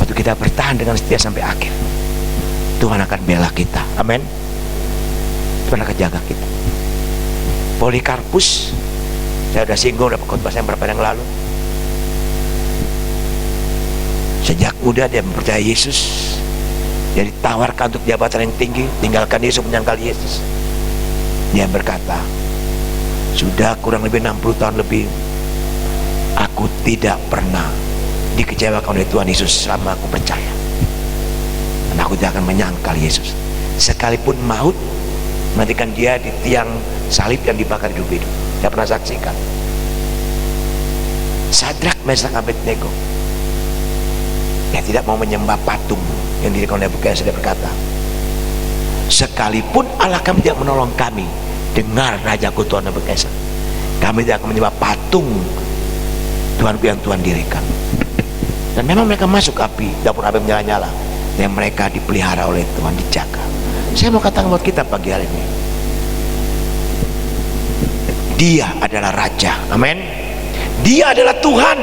Waktu kita bertahan dengan setia sampai akhir, Tuhan akan bela kita. Amin. Tuhan akan jaga kita. Polikarpus, saya sudah singgung dapat khotbah yang berapa yang lalu. Sejak muda dia mempercayai Yesus, dia ditawarkan untuk jabatan yang tinggi, tinggalkan Yesus, menyangkal Yesus. Dia berkata, sudah kurang lebih 60 tahun lebih, aku tidak pernah dikecewakan oleh Tuhan Yesus selama aku percaya. Dan aku tidak akan menyangkal Yesus, sekalipun maut menantikan dia di tiang salib yang dibakar hidup-hidup. Saya pernah saksikan. Sadrak, Mesak, Abednego, dia tidak mau menyembah patung yang didirikan oleh Nebukadnezar. Dia berkata, sekalipun Allah kami tidak menolong kami, dengar rajaku Tuhan Nebukadnezar, kami tidak akan menyembah patung Tuhanku yang Tuhan dirikan. Dan memang mereka masuk api, dapur api menyala-nyala, yang mereka dipelihara oleh Tuhan, dijaga. Saya mau katakan buat kita pagi hari ini, Dia adalah Raja, amin. Dia adalah Tuhan,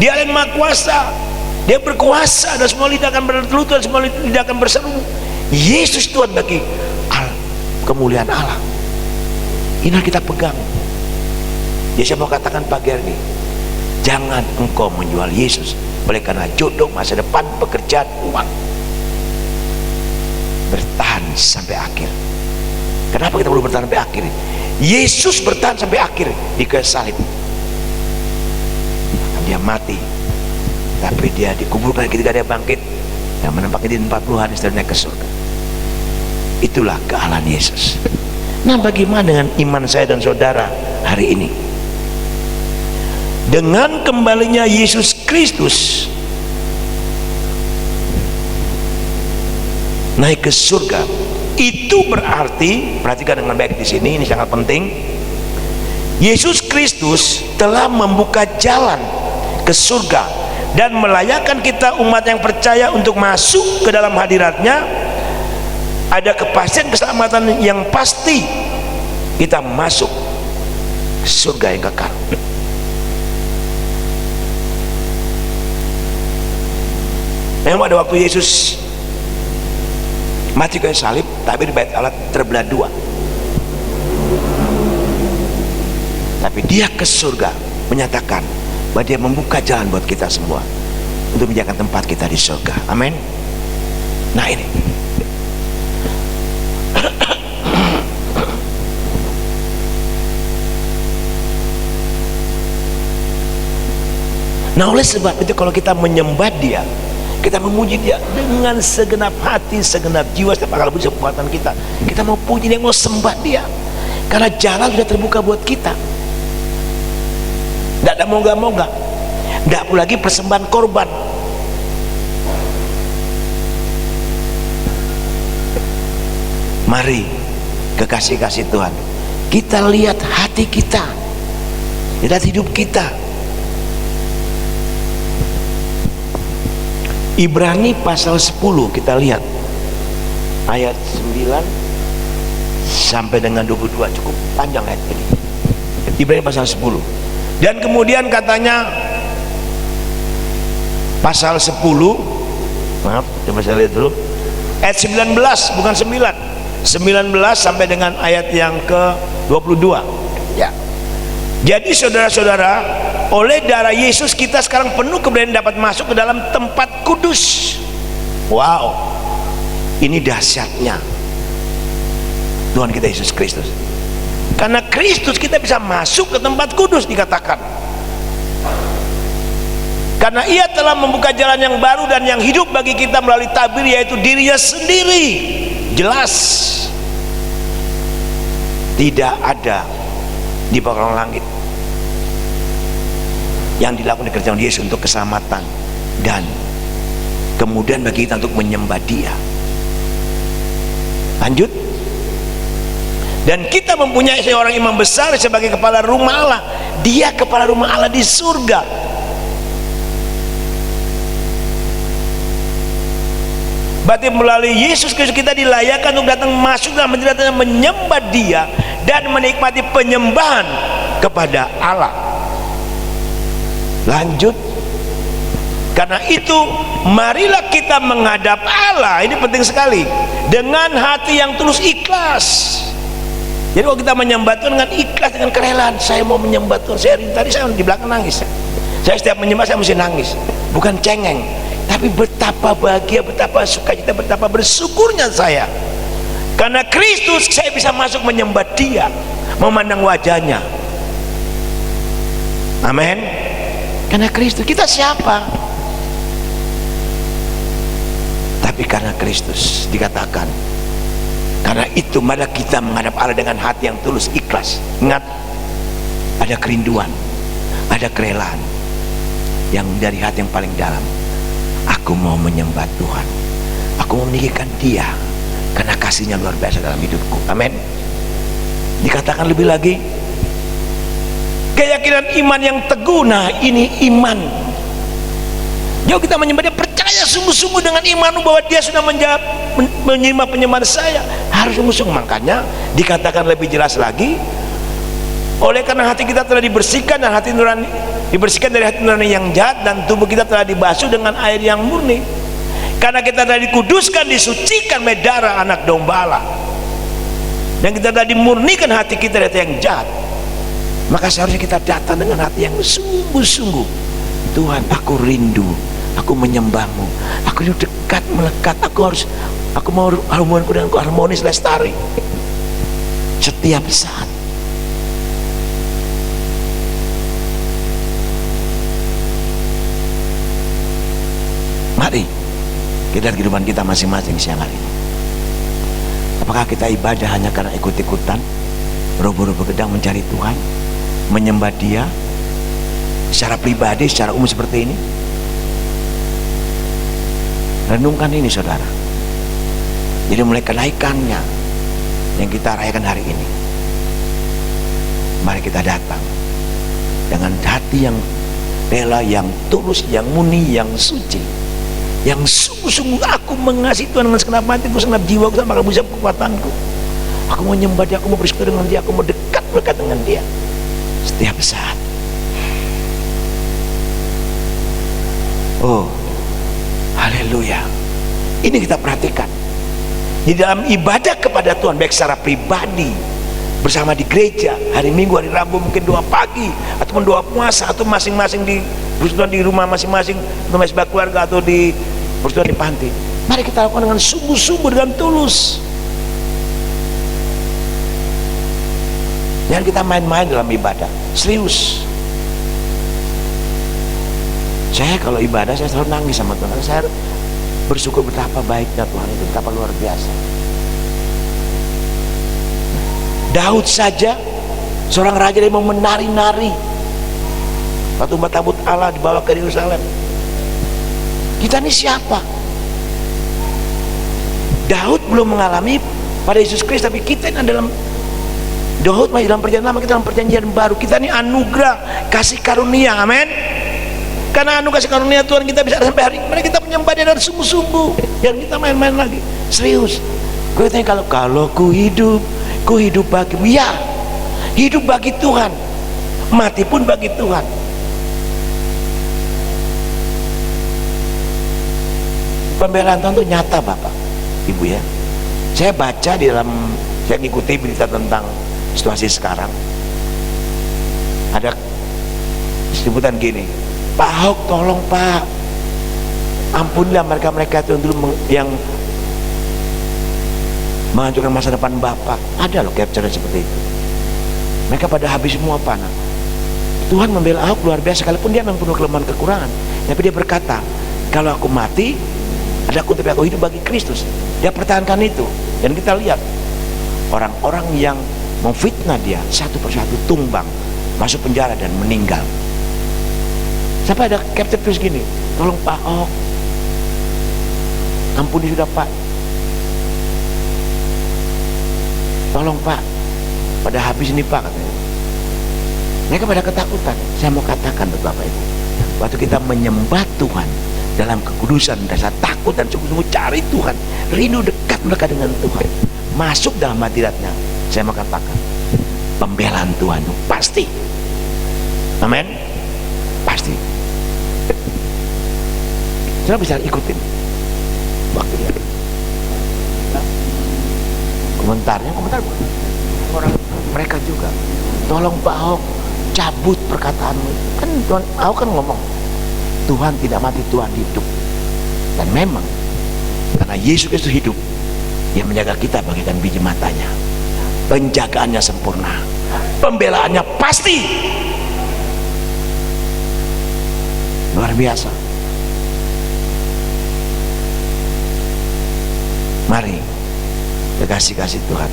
Dia yang Maha Kuasa, Dia berkuasa dan semua lidah akan berlutut, semua lidah akan berseru, Yesus Tuhan bagi kemuliaan Allah. Ini kita pegang. Ya, saya mau katakan pagi hari ini, jangan engkau menjual Yesus oleh karena jodoh, masa depan, pekerjaan, uang. Bertahan sampai akhir. Kenapa kita perlu bertahan sampai akhir? Yesus bertahan sampai akhir di kayu salib. Dia mati, tapi dia dikuburkan ketika dia bangkit dan menempati di 40 hari setelah naik ke surga. Itulah kealahan Yesus. Nah, bagaimana dengan iman saya dan saudara hari ini? Dengan kembalinya Yesus Kristus naik ke surga, itu berarti, perhatikan dengan baik di sini, ini sangat penting. Yesus Kristus telah membuka jalan ke surga dan melayakkan kita umat yang percaya untuk masuk ke dalam hadiratnya. Ada kepastian keselamatan yang pasti, kita masuk ke surga yang kekal. Memang pada waktu Yesus mati kayu salib, tabir bait Allah terbelah dua, tapi dia ke surga menyatakan bahwa dia membuka jalan buat kita semua untuk menjaga tempat kita di surga, amin. Nah, ini nah, oleh sebab itu kalau kita menyembah Dia, kita memuji Dia dengan segenap hati, segenap jiwa, setiap akal budi, kekuatan kita, kita mau puji Dia, mau sembah Dia, karena jalan sudah terbuka buat kita. Tidak ada moga-moga, tidak perlu lagi persembahan korban. Mari kekasih-kasih Tuhan, kita lihat hati kita, lihat hidup kita. Ibrani pasal 10 kita lihat ayat 9 sampai dengan 22, cukup panjang ayat ini. Ibrani pasal 10. Dan kemudian katanya pasal 10, maaf, coba saya lihat dulu, ayat 19, bukan 9, 19 sampai dengan ayat yang ke 22 ya. Jadi saudara-saudara, oleh darah Yesus kita sekarang penuh keberanian dapat masuk ke dalam tempat kudus. Wow, ini dahsyatnya Tuhan kita Yesus Kristus. Karena Kristus kita bisa masuk ke tempat kudus, dikatakan. Karena Ia telah membuka jalan yang baru dan yang hidup bagi kita melalui tabir, yaitu dirinya sendiri. Jelas tidak ada di bawah langit yang dilakukan kerjaan Yesus untuk keselamatan dan kemudian bagi kita untuk menyembah Dia. Lanjut. Dan kita mempunyai seorang imam besar sebagai kepala rumah Allah. Dia kepala rumah Allah di surga. Berarti melalui Yesus Kristus kita dilayakkan untuk datang masuk dalam hadiratnya, menyembah Dia dan menikmati penyembahan kepada Allah. Lanjut. Karena itu marilah kita menghadap Allah, ini penting sekali, dengan hati yang tulus ikhlas. Jadi kalau kita menyembah Tuhan dengan ikhlas, dengan kerelaan, saya mau menyembah Tuhan, saya tadi saya di belakang nangis. Saya setiap menyembah saya mesti nangis, bukan cengeng, tapi betapa bahagia, betapa sukacita, betapa bersyukurnya saya. Karena Kristus saya bisa masuk menyembah Dia, memandang wajahnya. Amin. Karena Kristus, kita siapa? Tapi karena Kristus dikatakan, karena itu mari kita menghadap Allah dengan hati yang tulus, ikhlas. Ingat, ada kerinduan, ada kerelaan yang dari hati yang paling dalam. Aku mau menyembah Tuhan, aku mau meninggikan Dia karena kasihnya luar biasa dalam hidupku. Amin. Dikatakan lebih lagi, keyakinan iman yang teguh. Nah, ini iman. Jauh kita menyembah Dia, percaya sungguh-sungguh dengan imanmu bahwa Dia sudah menerima penyembahan saya, harus sungguh-sungguh. Makanya dikatakan lebih jelas lagi, oleh karena hati kita telah dibersihkan dan hati nurani dibersihkan dari hati nurani yang jahat, dan tubuh kita telah dibasuh dengan air yang murni. Karena kita telah dikuduskan, disucikan oleh darah anak domba Allah, dan kita telah dimurnikan hati kita dari hati yang jahat, maka seharusnya kita datang dengan hati yang sungguh-sungguh. Tuhan, aku rindu, aku menyembah-Mu, aku dekat melekat, aku mau hubunganku denganku harmonis, lestari setiap saat. Mari kita lihat kehidupan kita masing-masing siang hari ini. Apakah kita ibadah hanya karena ikut-ikutan, robo-robo gedang mencari Tuhan, menyembah Dia secara pribadi, secara umum seperti ini? Renungkan ini saudara. Jadi mulai kenaikannya yang kita rayakan hari ini, mari kita datang dengan hati yang rela, yang tulus, yang murni, yang suci, yang sungguh-sungguh. Aku mengasihi Tuhan dengan segenap hatiku, segenap jiwaku, sama kalbu kekuatanku. Aku mau menyembah Dia, aku mau bersekutu dengan Dia, aku mau dekat dengan Dia setiap saat. Oh, haleluya. Ini kita perhatikan di dalam ibadah kepada Tuhan, baik secara pribadi, bersama di gereja, hari Minggu, hari Rabu, mungkin doa pagi, ataupun doa puasa, atau masing-masing di persekutuan di rumah masing-masing, atau sebagai keluarga, atau di persekutuan di panti. Mari kita lakukan dengan sungguh-sungguh, dengan tulus. Jangan kita main-main dalam ibadah, serius. Saya kalau ibadah, saya selalu nangis sama Tuhan. Saya bersyukur betapa baiknya Tuhan itu, betapa luar biasa. Daud saja, seorang raja yang mau menari-nari waktu tabut Allah dibawa ke Yerusalem. Kita ini siapa? Daud belum mengalami pada Yesus Kristus, tapi kita ini dalam Daud masih dalam perjanjian lama, kita dalam perjanjian baru. Kita ini anugerah, kasih karunia. Amin. Karena anugerah kasih karunia Tuhan, kita bisa sampai hari ini. Kita menyembah Dia dengan sungguh-sungguh, jangan kita main-main lagi, serius. Gue tanya, kalau ku hidup bagimu. Ya, hidup bagi Tuhan, mati pun bagi Tuhan. Pembelaan Tuhan itu nyata Bapak Ibu ya. Saya baca di dalam, saya ngikuti berita tentang situasi sekarang, ada sebutan gini, Pak Ahok tolong Pak, ampunilah mereka itu dulu yang menghancurkan masa depan Bapak. Ada loh capture seperti itu. Mereka pada habis semua panah. Tuhan membela Ahok luar biasa, sekalipun dia memang penuh kelemahan kekurangan, tapi dia berkata, kalau aku mati ada aku, tapi aku hidup bagi Kristus. Dia pertahankan itu. Dan kita lihat orang-orang yang memfitnah dia satu persatu tumbang, masuk penjara dan meninggal. Sampai ada capture terus gini, tolong Pak Ahok, ampuni sudah Pak, tolong Pak, pada habis ini Pak, katanya. Mereka pada ketakutan. Saya mau katakan buat Bapak Ibu, waktu kita menyembah Tuhan dalam kekudusan, rasa takut dan sungguh-sungguh cari Tuhan, rindu dekat mereka dengan Tuhan, masuk dalam hadiratnya, saya mau katakan pembelaan Tuhan itu pasti. Amin. Pasti. Saudara bisa ikutin waktunya. Komentar orang mereka juga, tolong Pak Ahok cabut perkataanmu. Kan Tuhan Ahok kan ngomong, Tuhan tidak mati, Tuhan hidup. Dan memang karena Yesus Kristus hidup, Dia menjaga kita bagaikan biji matanya. Penjagaannya sempurna, pembelaannya pasti, luar biasa. Mari kasih Tuhan,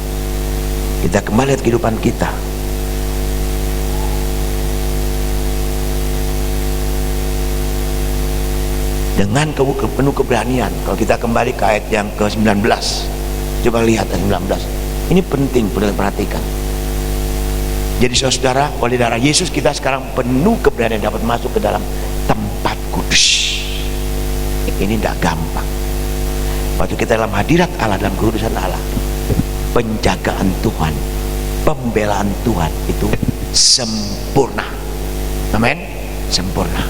kita kembali lihat kehidupan kita. Dengan penuh keberanian. Kalau kita kembali ke ayat yang ke-19, coba lihat ayat 19. Ini penting, perlu perhatikan. Jadi saudara, oleh darah Yesus kita sekarang penuh keberanian dapat masuk ke dalam tempat kudus. Ini tidak gampang. Waktu kita dalam hadirat Allah, dalam kekudusan Allah, penjagaan Tuhan, pembelaan Tuhan itu sempurna. Amin, sempurna.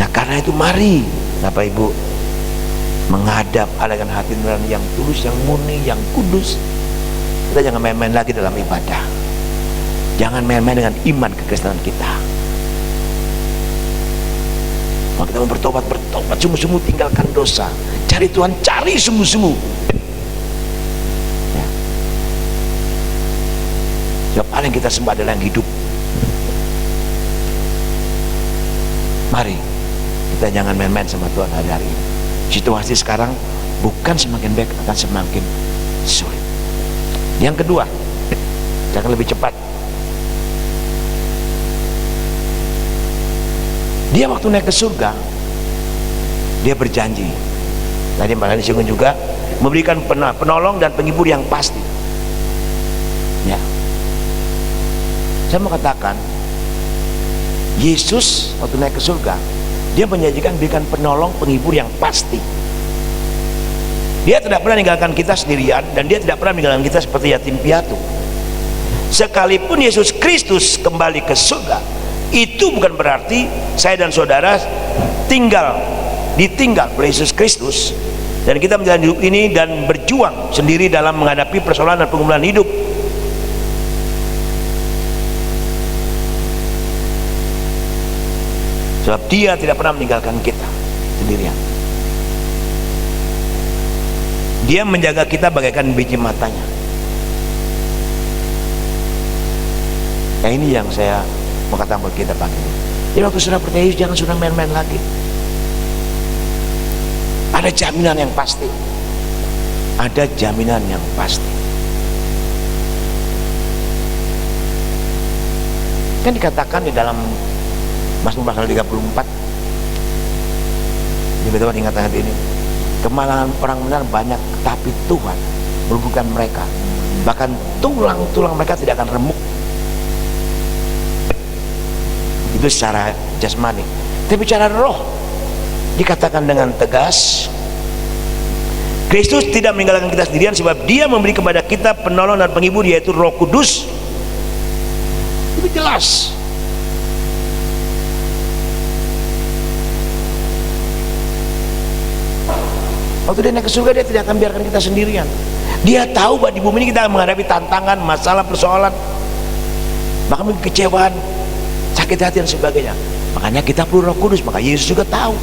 Nah karena itu mari Bapak Ibu menghadap Allah dengan hati nurani yang tulus, yang murni, yang kudus. Kita jangan main-main lagi dalam ibadah. Jangan main-main dengan iman kekristenan kita. Kalau kita mau bertobat sungguh-sungguh, tinggalkan dosa, cari Tuhan, cari sungguh-sungguh ya. Sebab Allah yang kita sembah adalah yang hidup. Mari kita jangan main-main sama Tuhan hari ini. Situasi sekarang bukan semakin baik, akan semakin sulit. Yang kedua, jangan lebih cepat. Dia waktu naik ke surga, Dia berjanji, tadi malah disinggung juga, memberikan penolong dan penghibur yang pasti. Ya, saya mau katakan, Yesus waktu naik ke surga, Dia menjanjikan berikan penolong, penghibur yang pasti. Dia tidak pernah meninggalkan kita sendirian, dan Dia tidak pernah meninggalkan kita seperti yatim piatu. Sekalipun Yesus Kristus kembali ke surga, itu bukan berarti saya dan saudara ditinggal oleh Yesus Kristus dan kita menjalani hidup ini dan berjuang sendiri dalam menghadapi persoalan dan pergumulan hidup. Sebab Dia tidak pernah meninggalkan kita sendirian. Dia menjaga kita bagaikan biji matanya. Nah ini yang saya mau katakan buat kita pagi ini. Jadi waktu sudah percaya Yesus, jangan sudah main-main lagi. Ada jaminan yang pasti. Ada jaminan yang pasti. Kan dikatakan di dalam Mazmur pasal 34, teman-teman ingat ayat ini, kemalangan orang benar banyak, tapi Tuhan melumpuhkan mereka, bahkan tulang-tulang mereka tidak akan remuk. Itu secara jasmani. Tapi secara roh dikatakan dengan tegas, Kristus tidak meninggalkan kita sendirian, sebab Dia memberi kepada kita penolong dan penghibur, yaitu Roh Kudus. Itu jelas. Waktu Dia naik ke surga, Dia tidak akan biarkan kita sendirian. Dia tahu bahwa di bumi ini kita akan menghadapi tantangan, masalah, persoalan, bahkan mungkin kecewaan, sakit hati dan sebagainya. Makanya kita perlu Roh Kudus. Maka Yesus juga tahu.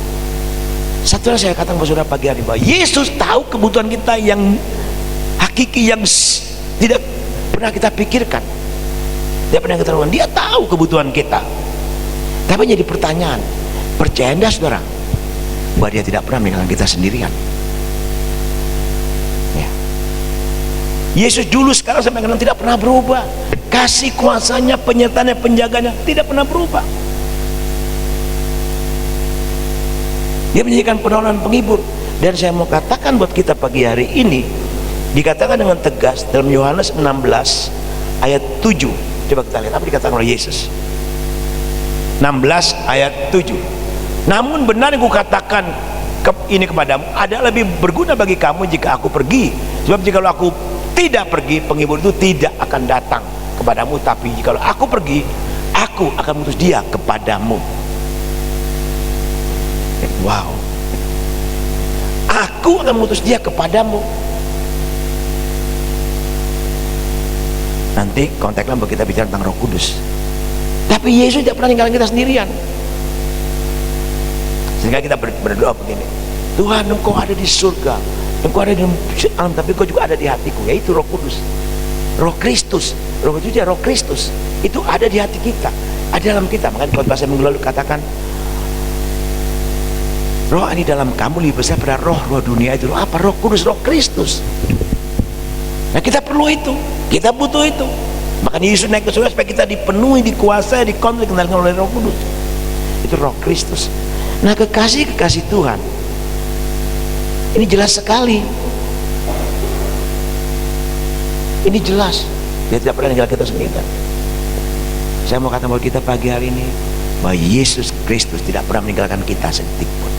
Satu hal saya katakan kepada saudara pagi hari, bahwa Yesus tahu kebutuhan kita yang hakiki, yang tidak pernah kita pikirkan, tidak pernah kita lakukan. Dia tahu kebutuhan kita. Tapi jadi pertanyaan, percaya anda saudara bahwa Dia tidak pernah meninggalkan kita sendirian? Ya. Yesus dulu, sekarang, sampai sekarang tidak pernah berubah. Kasih kuasanya, penyertaannya, penjaganya tidak pernah berubah. Dia menjadikan penolong dan penghibur. Dan saya mau katakan buat kita pagi hari ini, dikatakan dengan tegas dalam Yohanes 16 ayat 7. Coba kita lihat apa dikatakan oleh Yesus. 16 ayat 7. Namun benar yang kukatakan ini kepadamu, ada lebih berguna bagi kamu jika aku pergi. Sebab jika aku tidak pergi, penghibur itu tidak akan datang kepadamu. Tapi jika aku pergi, aku akan mengutus Dia kepadamu. Wow. Aku akan mengutus dia kepadamu. Nanti konteksnya kita bicara tentang Roh Kudus. Tapi Yesus tidak pernah ninggalin kita sendirian. Sehingga kita berdoa begini, Tuhan, Engkau ada di surga, Engkau ada di alam, tapi Engkau juga ada di hatiku, yaitu Roh Kudus, Roh Kristus. Roh Kudus dia Roh Kristus, itu ada di hati kita, ada dalam kita. Makanya kalau bahasa minggu lalu katakan, Roh ini dalam kamu lebih besar pada roh dunia itu. Roh apa? Roh Kudus, Roh Kristus. Nah, kita perlu itu, kita butuh itu. Makanya Yesus naik ke surga supaya kita dipenuhi, dikuasai, dikontrol, dikendalikan oleh Roh Kudus. Itu Roh Kristus. Nah, kekasih Tuhan ini jelas sekali. Ini jelas, dia tidak pernah meninggalkan kita sendiri. Saya mau kata buat kita pagi hari ini bahwa Yesus Kristus tidak pernah meninggalkan kita sedetik pun.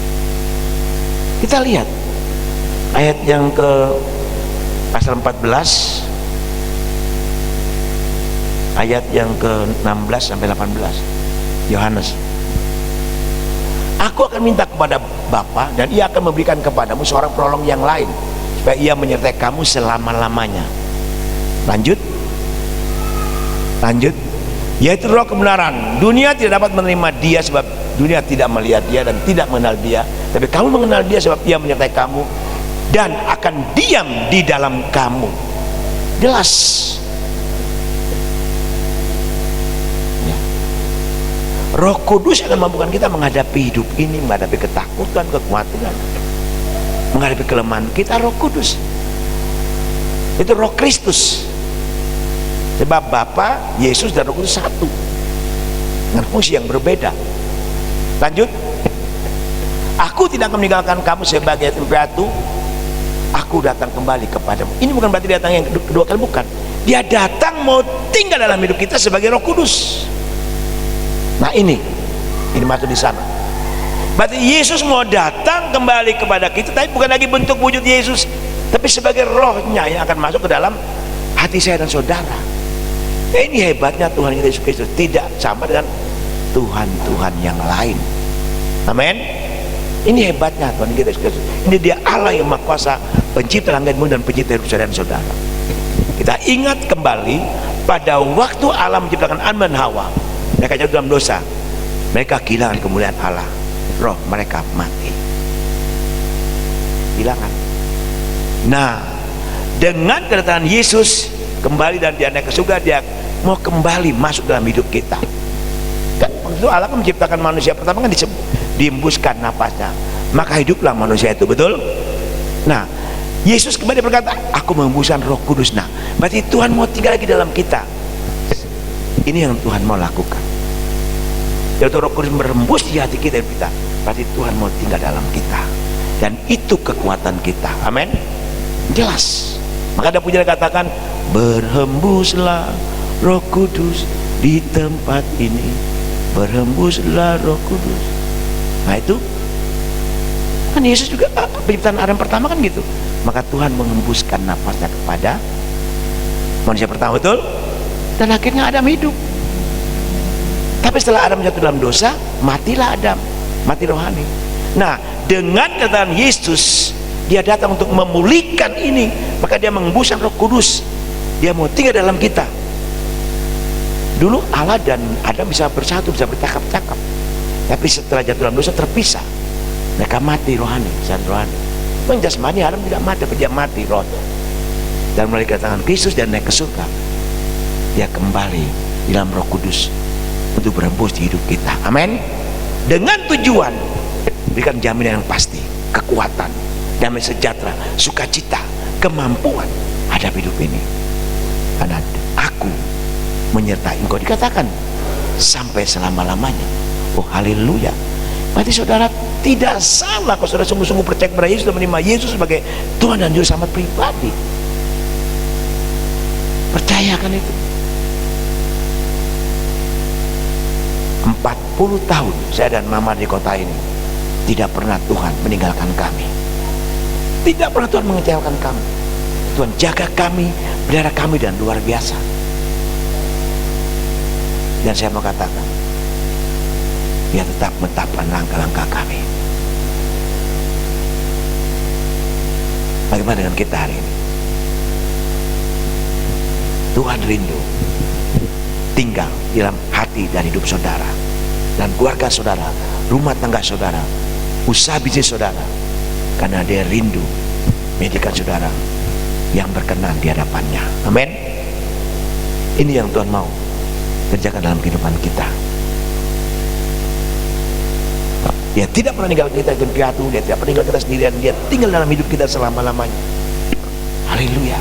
Kita lihat ayat yang ke pasal 14, ayat yang ke-16 sampai 18. Yohanes, aku akan minta kepada Bapa dan ia akan memberikan kepadamu seorang penolong yang lain supaya ia menyertai kamu selama-lamanya. Lanjut, yaitu Roh kebenaran. Dunia tidak dapat menerima dia sebab dunia tidak melihat dia dan tidak mengenal dia, tapi kamu mengenal dia sebab ia menyertai kamu dan akan diam di dalam kamu. Jelas ya. Roh Kudus akan mampukan kita menghadapi hidup ini, menghadapi ketakutan, kekhawatiran, menghadapi kelemahan kita. Roh Kudus itu Roh Kristus. Sebab Bapa, Yesus dan Roh Kudus satu dengan fungsi yang berbeda. Lanjut, aku tidak akan meninggalkan kamu sebagai piatu, aku datang kembali kepadamu. Ini bukan berarti datang yang kedua kali, bukan. Dia datang mau tinggal dalam hidup kita sebagai Roh Kudus. Nah, ini masuk di sana. Berarti Yesus mau datang kembali kepada kita, tapi bukan lagi bentuk wujud Yesus, tapi sebagai rohnya yang akan masuk ke dalam hati saya dan saudara. Ini hebatnya Tuhan kita Yesus Kristus, tidak sama dengan Tuhan yang lain. Amin. Ini hebatnya Tuhan kita Yesus Kristus. Ini dia Allah yang Maha Kuasa, pencipta langit bumi dan pencipta hidup saya dan saudara. Kita ingat kembali pada waktu Allah menciptakan Adam dan Hawa, mereka jatuh dalam dosa, mereka kehilangan kemuliaan Allah, roh mereka mati, hilangan. Nah, dengan kedatangan Yesus kembali dan dia naik ke surga, dia mau kembali masuk dalam hidup kita. Waktu Allah kan menciptakan manusia pertama kan diembuskan napasnya, maka hiduplah manusia itu, betul? Nah, Yesus kembali berkata, aku mengembuskan Roh Kudus. Nah, berarti Tuhan mau tinggal lagi dalam kita. Ini yang Tuhan mau lakukan. Yaitu Roh Kudus merembus di hati kita, berarti Tuhan mau tinggal dalam kita, dan itu kekuatan kita. Amin. Jelas. Maka ada pujian katakan, berhembuslah Roh Kudus di tempat ini, berhembuslah Roh Kudus. Nah, itu kan Yesus juga penciptaan Adam pertama kan gitu. Maka Tuhan mengembuskan nafasnya kepada manusia pertama, betul? Dan akhirnya Adam hidup. Tapi setelah Adam jatuh dalam dosa, matilah Adam, mati rohani. Nah, dengan kedatangan Yesus, dia datang untuk memulihkan ini. Maka dia mengembuskan Roh Kudus, dia mau tinggal dalam kita. Dulu Allah dan Adam bisa bersatu, bisa bercakap-cakap, tapi setelah jatuh dalam dosa terpisah, mereka mati rohani, secara rohani. Memang jasmani Adam tidak mati, tapi dia mati roh. Dan melalui kedatangan Kristus dan naik ke surga, dia kembali di dalam Roh Kudus untuk berembus di hidup kita. Amin. Dengan tujuan berikan jaminan yang pasti, kekuatan, damai sejahtera, sukacita, kemampuan hadap hidup ini. Karena aku menyertai engkau, dikatakan sampai selama-lamanya. Oh, haleluya. Berarti saudara tidak salah kalau saudara sungguh-sungguh percaya kepada Yesus dan menerima Yesus sebagai Tuhan dan Juru Selamat pribadi. Percayakan itu. 40 tahun saya dan mama di kota ini, tidak pernah Tuhan meninggalkan kami, tidak pernah Tuhan mengecewakan kami. Tuhan jaga kami, pelihara kami dan luar biasa. Dan saya mau katakan, dia tetap menetapkan langkah-langkah kami. Bagaimana dengan kita hari ini? Tuhan rindu tinggal di dalam hati dan hidup saudara dan keluarga saudara, rumah tangga saudara, usaha bisnis saudara, karena dia rindu menjadikan saudara yang berkenan di hadapannya. Amin. Ini yang Tuhan mau kerjakan dalam kehidupan kita. Dia tidak pernah meninggalkan kita itu piatu, dia tidak pernah meninggalkan kita sendirian, dia tinggal dalam hidup kita selama-lamanya. Haleluya.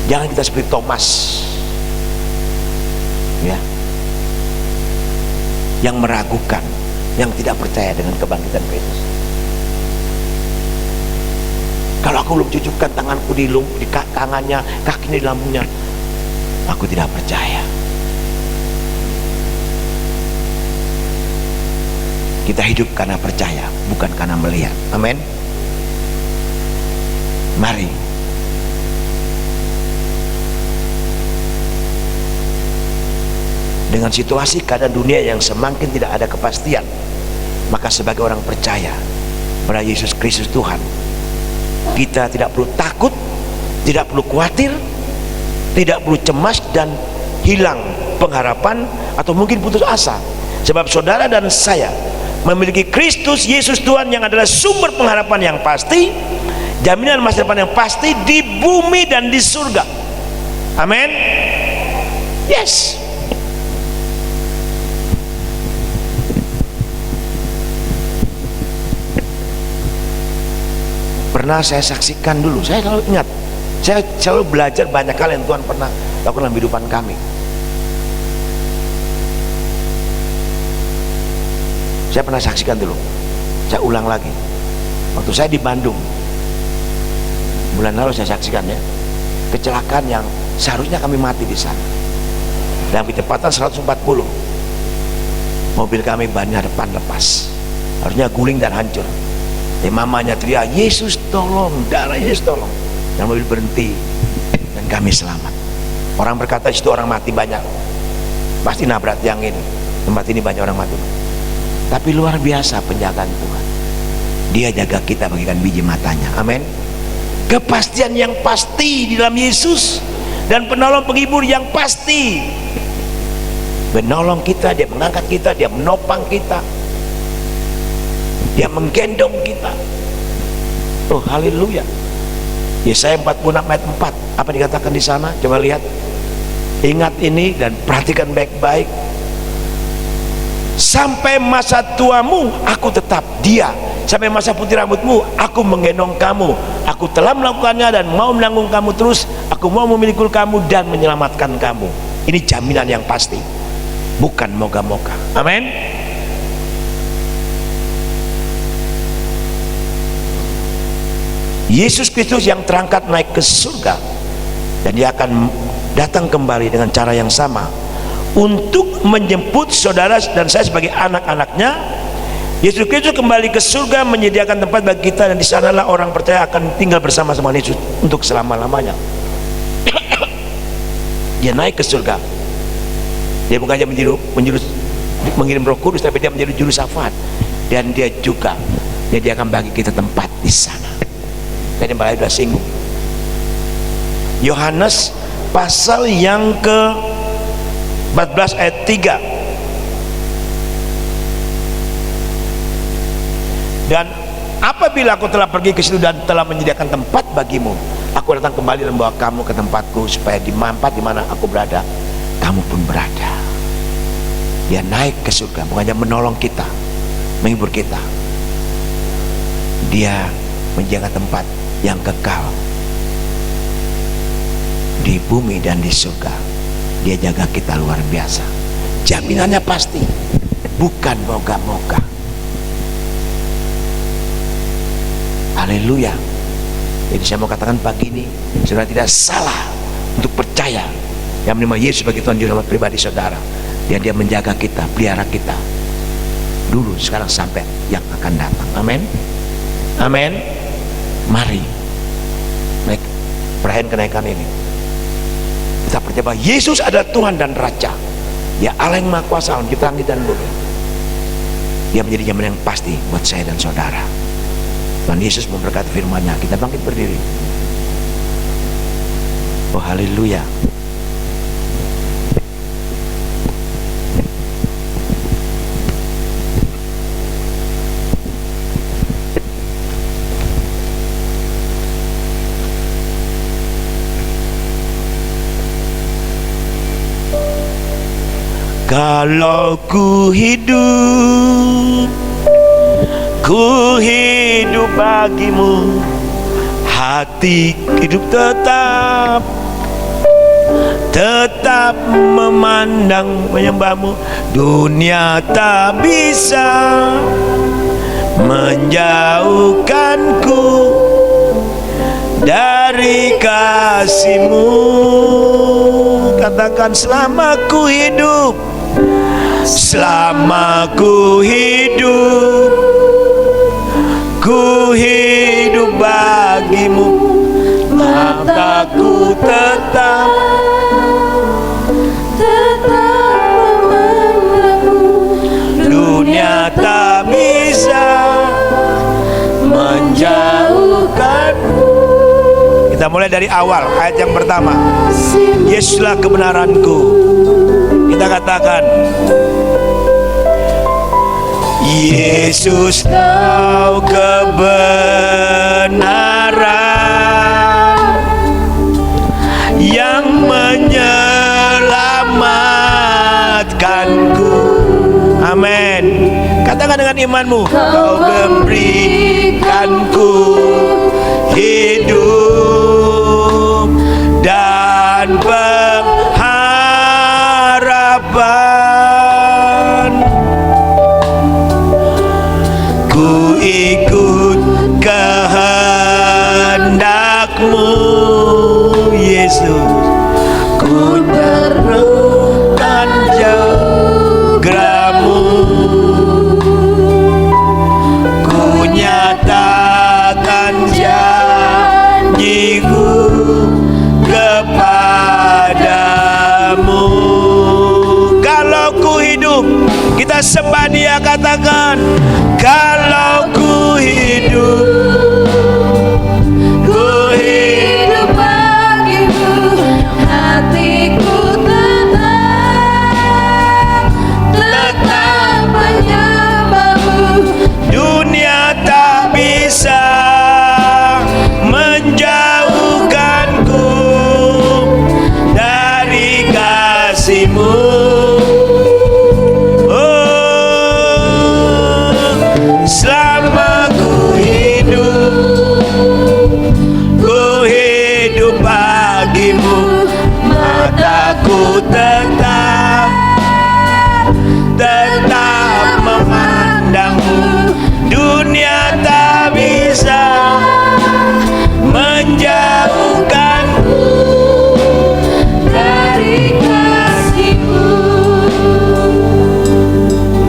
Jangan kita seperti Thomas, ya, yang meragukan, yang tidak percaya dengan kebangkitan Kristus. Kalau aku belum cucukkan tanganku di tangannya, kakinya di lambungnya, aku tidak percaya. Kita hidup karena percaya, bukan karena melihat. Amin. Mari dengan situasi keadaan dunia yang semakin tidak ada kepastian, maka sebagai orang percaya pada Yesus Kristus Tuhan, kita tidak perlu takut, tidak perlu khawatir, tidak perlu cemas dan hilang pengharapan atau mungkin putus asa, sebab saudara dan saya memiliki Kristus Yesus Tuhan yang adalah sumber pengharapan yang pasti, jaminan masa depan yang pasti di bumi dan di surga. Amin. Yes. Pernah saya saksikan dulu, saya selalu ingat, saya selalu belajar banyak hal yang Tuhan pernah lakukan dalam kehidupan kami. Saya pernah saksikan dulu, saya ulang lagi. Waktu saya di Bandung bulan lalu, saya saksikan ya, kecelakaan yang seharusnya kami mati di sana. Dalam kecepatan 140, mobil kami bannya depan lepas, harusnya guling dan hancur. Mamanya teriak, Yesus tolong, darah Yesus tolong. Dan mobil berhenti dan kami selamat. Orang berkata situ orang mati banyak, pasti nabrak yang ini, tempat ini banyak orang mati. Tapi luar biasa penjagaan Tuhan, dia jaga kita bagikan biji matanya. Amin. Kepastian yang pasti di dalam Yesus, dan penolong penghibur yang pasti menolong kita, dia mengangkat kita, dia menopang kita, dia menggendong kita. Oh haleluya. Yesaya 46 ayat 4, apa dikatakan di sana? Coba lihat, ingat ini dan perhatikan baik-baik. Sampai masa tuamu aku tetap dia, sampai masa putih rambutmu aku menggendong kamu. Aku telah melakukannya dan mau menanggung kamu terus. Aku mau memiliki kamu dan menyelamatkan kamu. Ini jaminan yang pasti, bukan moga-moga. Amin. Yesus Kristus yang terangkat naik ke surga, dan dia akan datang kembali dengan cara yang sama untuk menjemput saudara dan saya sebagai anak-anaknya. Yesus Kristus kembali ke surga menyediakan tempat bagi kita, dan di sanalah orang percaya akan tinggal bersama-sama Yesus untuk selama-lamanya. Dia naik ke surga, dia bukan hanya mengirim Roh Kudus, tapi dia menjadi juru syafaat, dan dia juga dia akan bagi kita tempat di sana. Tadi Mbak sudah singgung Yohanes pasal yang ke 14 ayat 3. Dan apabila aku telah pergi ke situ dan telah menyediakan tempat bagimu, aku datang kembali dan membawa kamu ke tempatku, supaya di tempat di mana aku berada, kamu pun berada. Dia naik ke surga bukan hanya menolong kita, menghibur kita, dia menjaga tempat yang kekal di bumi dan di surga. Dia jaga kita luar biasa, jaminannya pasti, bukan moga-moga. Haleluya. Jadi saya mau katakan pagi ini, saudara tidak salah untuk percaya yang menerima Yesus sebagai Tuhan Juru Selamat pribadi saudara, yang dia menjaga kita, pelihara kita dulu, sekarang, sampai yang akan datang. Amin. Amin. Mari naik, perayaan kenaikan ini kita percaya bahwa Yesus adalah Tuhan dan Raja. Dia Allah yang Maha Kuasa mencipta langit dan bumi. Dia menjadi jaminan yang pasti buat saya dan saudara. Tuhan Yesus memberkati firman-Nya. Kita bangkit berdiri. Oh haleluya. Kalau ku hidup bagimu, hati hidup tetap memandang menyembahmu. Dunia tak bisa menjauhkanku dari kasih-Mu. Katakan, selama ku hidup bagimu, mataku tetap memandangmu. Dunia tak bisa menjauhkanmu. Kita mulai dari awal, ayat yang pertama. Yesuslah kebenaranku. Kita katakan, Yesus Kau kebenaran yang menyelamatkanku. Amin. Katakan dengan imanmu, Kau memberikanku hidup dan pengharapan. Ku ikut kehendak-Mu, Yesus. Ku terukan jagamu. Ku nyatakan janji-Ku kepadamu. Kalau ku hidup, kita sembah Dia, katakan, kalau ku hidup bagimu, hatiku tetap menyembahmu. Dunia tak bisa menjauhkanku dari kasih-Mu. Selama ku hidup bagimu, mataku tetap memandangmu. Dunia tak bisa menjauhkanku dari kasih-Mu.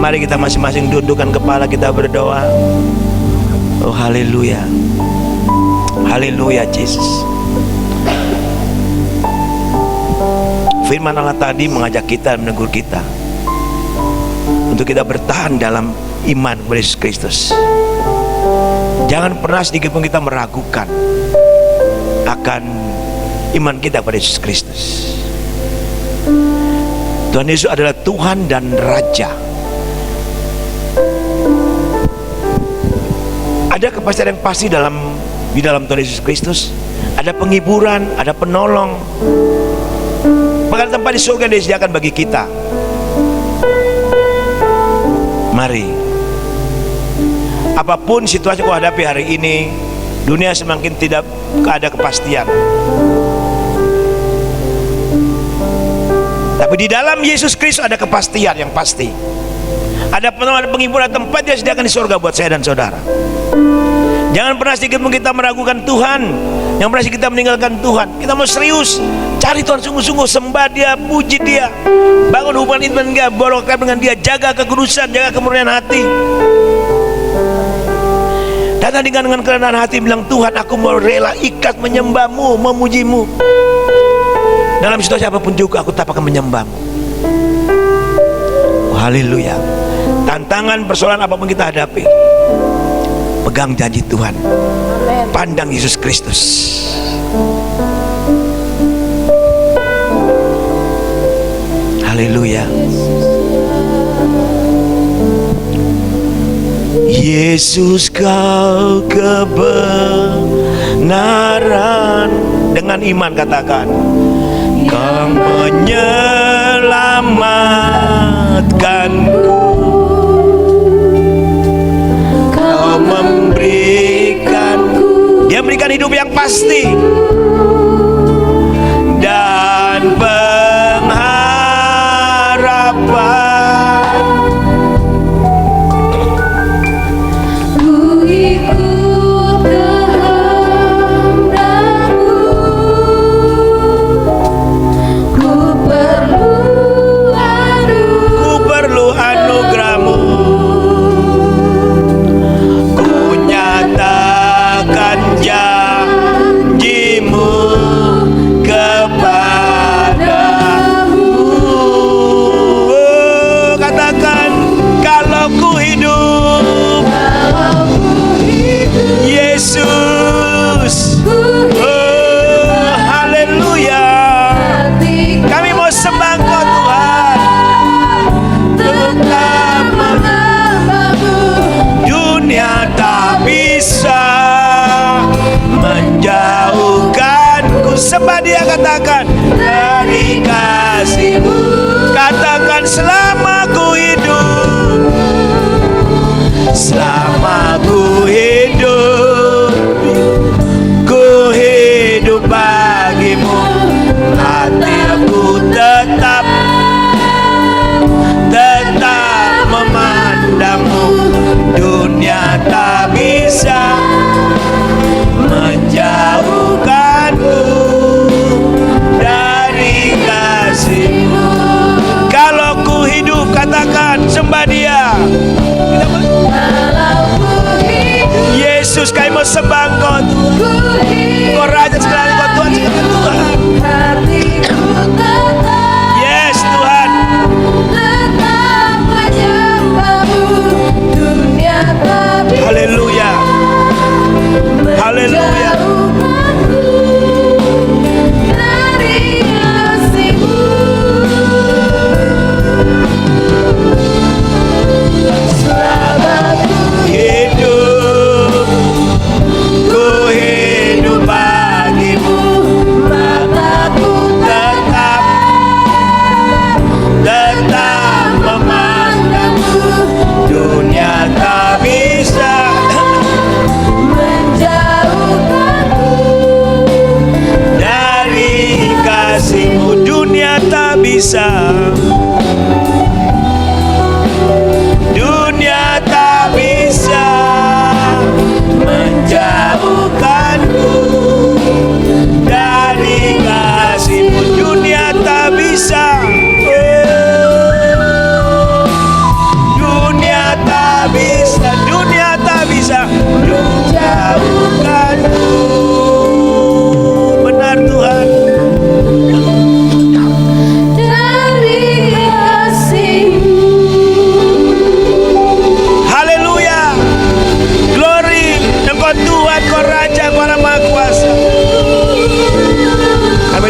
Mari kita masing-masing dudukkan kepala, kita berdoa. Oh haleluya, haleluya Yesus. Firman Allah tadi mengajak kita, menegur kita untuk kita bertahan dalam iman kepada Yesus Kristus. Jangan pernah sedikit pun kita meragukan akan iman kita kepada Yesus Kristus. Tuhan Yesus adalah Tuhan dan Raja. Ada kepastian yang pasti di dalam Tuhan Yesus Kristus. Ada penghiburan, ada penolong. Bahkan tempat di surga yang disediakan bagi kita. Mari, apapun situasi kau hadapi hari ini, dunia semakin tidak ada kepastian. Tapi di dalam Yesus Kristus ada kepastian yang pasti. Ada penolong, ada penghiburan, tempat yang disediakan di surga buat saya dan saudara. Jangan pernah sedikit pun kita meragukan Tuhan. Yang pernah kita meninggalkan Tuhan. Kita mau serius cari Tuhan sungguh-sungguh, sembah Dia, puji Dia, bangun hubungan itu dengan Dia, berdoa dengan Dia, jaga kekudusan, jaga kemurnian hati. Datang dengan kerendahan hati, bilang, Tuhan, aku mau rela ikat menyembah-Mu, memuji-Mu. Dalam situasi apapun juga aku tetap akan menyembah-Mu. Oh, haleluya. Tantangan, persoalan apapun kita hadapi, Pegang janji Tuhan, Amin. pandang Yesus Kristus. Haleluya. Yesus kau kebenaran. Dengan iman katakan, kau menyelamatkanku, kau memberikanku. Dia memberikan hidup yang pasti dan pengharapan. Sebab dia katakan dari kasih-Mu. Katakan selama ku hidup, selama ku hidup bagimu. Hatiku tetap memandangmu. Dunia tak bisa menjauhkanku dari kasih-Mu. Kalau ku hidup, katakan sembah Dia. Yesus, kami mau sembah Engkau Tuhan. Engkau Raja segala Engkau Tuhan segala Tuhan. Yes Tuhan. Haleluya. Haleluya. Dunia tak bisa menjauhkanku dari kasih-Mu. Dunia tak bisa, dunia tak bisa, dunia tak bisa menjauhkanku. Benar Tuhan.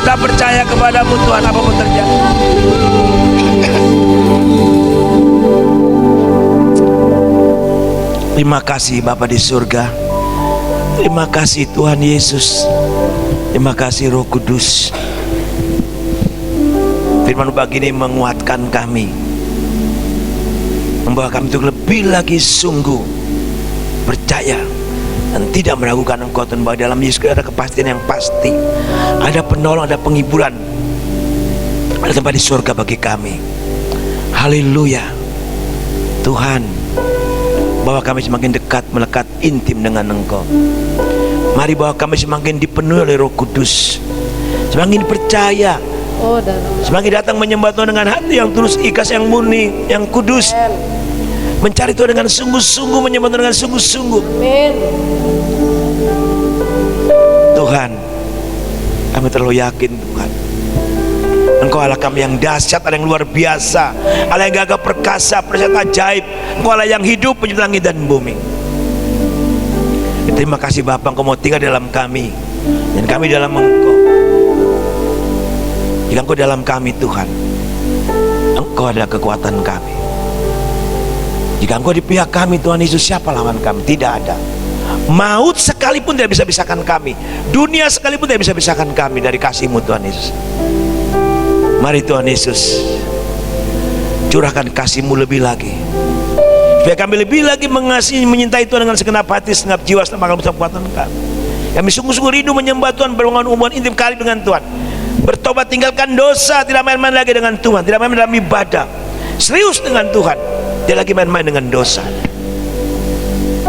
Kita percaya kepada-Mu Tuhan, apapun terjadi. Terima kasih Bapa di surga. Terima kasih Tuhan Yesus. Terima kasih Roh Kudus. Firman-Mu pagi ini menguatkan kami, membawa kami untuk lebih lagi sungguh percaya dan tidak meragukan Engkau Tuhan, bahwa dalam Yesus ada kepastian yang pasti, ada penolong, ada penghiburan, ada tempat di surga bagi kami. Haleluya Tuhan, bahwa kami semakin dekat, melekat intim dengan Engkau. Mari bahwa kami semakin dipenuhi oleh Roh Kudus, semakin percaya, semakin datang menyembah Tuhan dengan hati yang tulus, ikhlas, yang murni, yang kudus. Mencari Tuhan dengan sungguh-sungguh, menyembah Tuhan dengan sungguh-sungguh. Amin. Tuhan, kami terlalu yakin Tuhan, Engkau Allah kami yang dahsyat, Allah yang luar biasa, Allah yang gagah perkasa, perkasa ajaib. Engkau Allah yang hidup, pencipta langit dan bumi. Terima kasih Bapa, Engkau mau tinggal dalam kami dan kami dalam Engkau. Jika Engkau dalam kami Tuhan, Engkau adalah kekuatan kami. Jika Engkau di pihak kami Tuhan Yesus, siapa lawan kami? Tidak ada. Maut sekalipun tidak bisa pisahkan kami, dunia sekalipun tidak bisa pisahkan kami dari kasih-Mu Tuhan Yesus. Mari Tuhan Yesus, curahkan kasih-Mu lebih lagi, supaya kami lebih lagi mengasihi, menyintai Tuhan dengan segenap hati, segenap jiwa, segenap akal, segenap kekuatan kami. Kami sungguh-sungguh rindu menyembah Tuhan, berhubungan hubungan intim kali dengan Tuhan, bertobat, tinggalkan dosa, tidak main-main lagi dengan Tuhan, tidak main-main dalam ibadah, serius dengan Tuhan, tidak lagi main-main dengan dosa.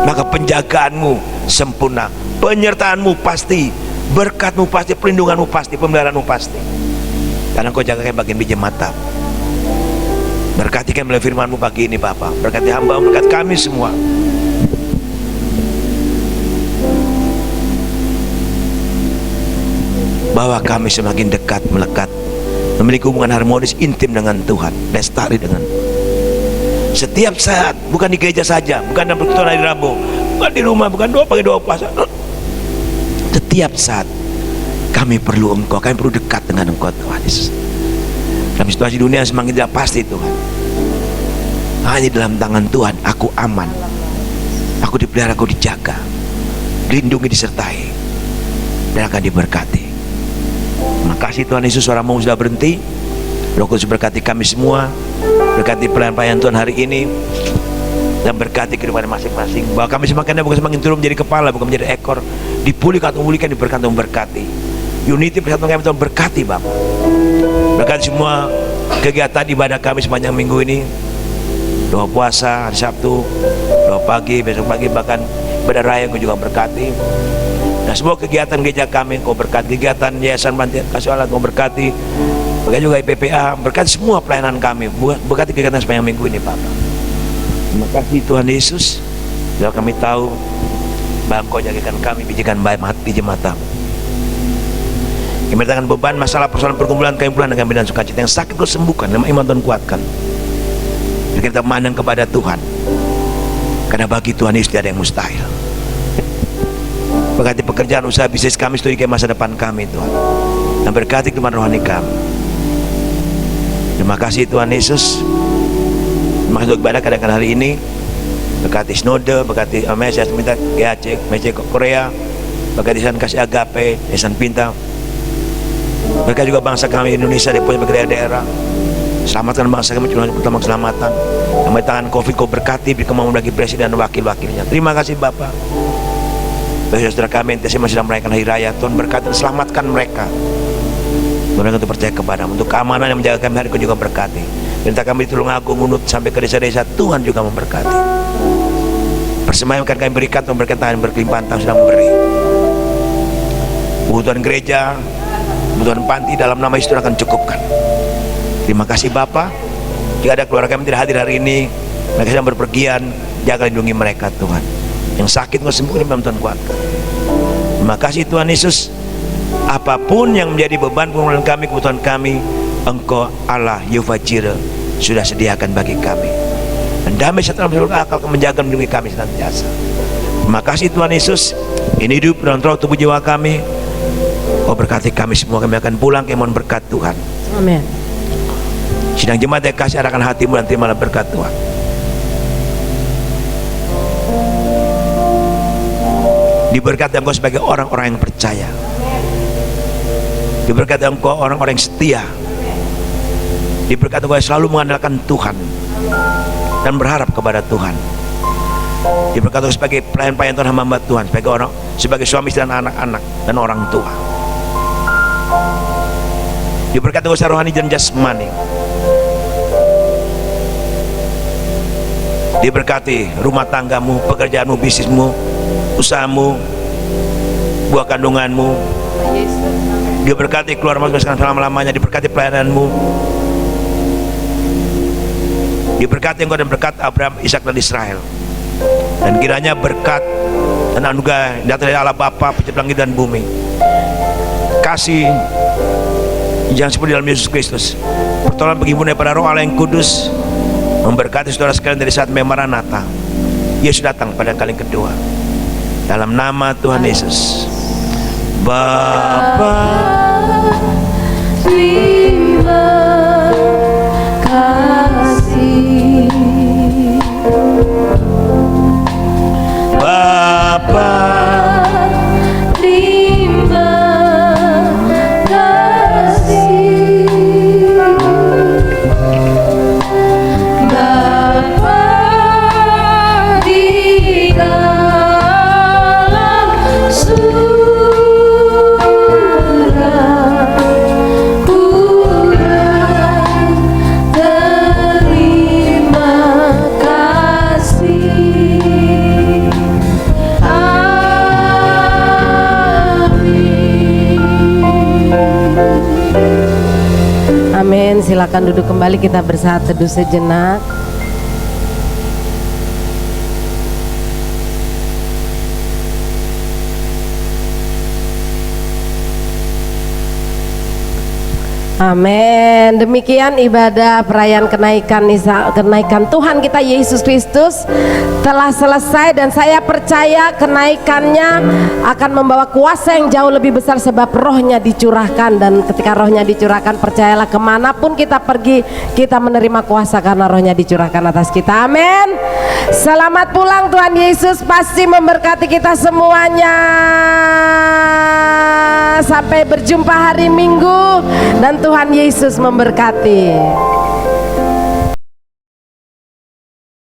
Maka penjagaanmu sempurna, penyertaanmu pasti, berkatmu pasti, perlindunganmu pasti, pemeliharaanmu pasti, karena Engkau jaga kami bagian biji mata. Berkati kami melalui firman-Mu pagi ini Bapa, berkati hamba-Mu, berkati kami semua. Bahwa kami semakin dekat, melekat, memiliki hubungan harmonis, intim dengan Tuhan, lestari dengan Tuhan. Setiap saat, bukan di gereja saja, bukan dalam perkutuan hari Rabu, bukan di rumah, bukan doa pagi, doa puasa. Setiap saat kami perlu Engkau, kami perlu dekat dengan Engkau Tuhan Yesus. Dalam situasi dunia semakin tidak pasti Tuhan, hanya dalam tangan Tuhan aku aman, aku dipelihara, aku dijaga, dilindungi, disertai, dan akan diberkati. Terima kasih Tuhan Yesus, suara-Mu sudah berhenti. Roh Kudus berkati kami semua, berkati pelayan-pelayan Tuhan hari ini, dan berkati kehidupan masing-masing. Bahwa kami semakin turun menjadi kepala, bukan menjadi ekor. Dipulihkan, memulihkan, diberkati, memberkati. Unity persatuan kami Tuhan berkati Bapak. Berkati semua kegiatan ibadah kami sepanjang minggu ini. Doa puasa hari Sabtu, doa pagi, besok pagi, bahkan ibadah raya Engkau juga berkati. Dan semua kegiatan gereja kami Engkau berkati, kegiatan Yayasan Panti Kasih Allah Engkau berkati, bahkan juga IPPA, berkati semua pelayanan kami, berkati kegiatan sepanjang minggu ini Bapak. Terima kasih Tuhan Yesus, biar kami tahu bahwa Engkau jagakan kami bijikan baik biji mata. Kami meletakkan beban masalah persoalan pergumulan kami pulang dengan dan sukacita, yang sakit Kau sembuhkan, lemah iman Tuhan kuatkan. Biar kita memandang kepada Tuhan, karena bagi Tuhan Yesus tidak ada yang mustahil. Berkati pekerjaan, usaha, bisnis kami, studi kami, masa depan kami Tuhan, dan berkati kehidupan rohani kami. Terima kasih Tuhan Yesus. Terima kasih untuk ibadah kadang-kadang hari ini. Berkati Snode, berkati Saya minta GAC, Mece Korea, berkati Yayasan Kasih Agape, Yayasan Pinta. Berkati juga bangsa kami Indonesia di berbagai daerah. Selamatkan bangsa kami, utama keselamatan. Yang tangan COVID Kau berkati, beri kemampuan bagi presiden dan wakil-wakilnya. Terima kasih Bapak. Bagi saudara kami yang masih sedang merayakan hari raya, Tuhan berkati dan selamatkan mereka. Mereka untuk percaya kepada-Mu, untuk keamanan yang menjaga kami hari Kau juga berkati. Minta kami di Tulungagung, Unut sampai ke desa-desa, Tuhan juga memberkati. Persembahan yang kami berikan, Tuhan berikan tangan berkelimpahan, Tuhan sedang memberi. Kebutuhan gereja, kebutuhan panti dalam nama Yesus akan cukupkan. Terima kasih Bapa. Jika ada keluarga kami tidak hadir hari ini, mereka sedang berpergian, jaga lindungi mereka Tuhan. Yang sakit Engkau sembuhkan, Tuhan kuatkan. Terima kasih Tuhan Yesus. Apapun yang menjadi beban pergumulan kami, kebutuhan kami, Engkau Allah Yehova Jireh sudah sediakan bagi kami. Dan damai serta seluruh akal menjaga melindungi kami senantiasa. Terima kasih Tuhan Yesus. Ini hidup dan roh tubuh jiwa kami. Kau berkati kami semua, kami akan pulang, kami mohon berkat Tuhan. Amin. Sidang jemaat yang kasih, arahkan hatimu dan terimalah berkat Tuhan. Diberkati Engkau sebagai orang-orang yang percaya. Diberkati Engkau orang-orang yang setia. Diberkati Engkau yang selalu mengandalkan Tuhan dan berharap kepada Tuhan. Diberkati Engkau sebagai pelayan-pelayan Tuhan, hamba Tuhan, sebagai suami istri dan anak-anak dan orang tua. Diberkati Engkau secara rohani dan jasmani. Diberkati rumah tanggamu, pekerjaanmu, bisnismu, usahamu, buah kandunganmu. Diberkati keluar masuk sekarang selama-lamanya. Diberkati pelayananmu. Diberkati Engkau dan berkat Abraham, Ishak dan Israel. Dan kiranya berkat dan anugerah datang dari Allah Bapa pencipta langit dan bumi, kasih yang seperti dalam Yesus Kristus, pertolongan penghibur daripada Roh Allah yang kudus memberkati saudara sekalian dari saat Maranatha, Yesus datang pada kali kedua. dalam nama Tuhan Yesus. Bapa, terima kasih. Bapa, Terima kasih. Bapa di dalam surga, Tuhan terima kasih. Amin. Silakan duduk kembali, kita bersaat teduh sejenak. Amin. Demikian ibadah perayaan kenaikan Tuhan kita Yesus Kristus telah selesai, dan saya percaya kenaikannya akan membawa kuasa yang jauh lebih besar sebab rohnya dicurahkan, dan ketika rohnya dicurahkan, percayalah kemanapun kita pergi kita menerima kuasa karena rohnya dicurahkan atas kita. Amin. Selamat pulang, Tuhan Yesus pasti memberkati kita semuanya. Sampai berjumpa hari Minggu, dan Tuhan Yesus memberkati.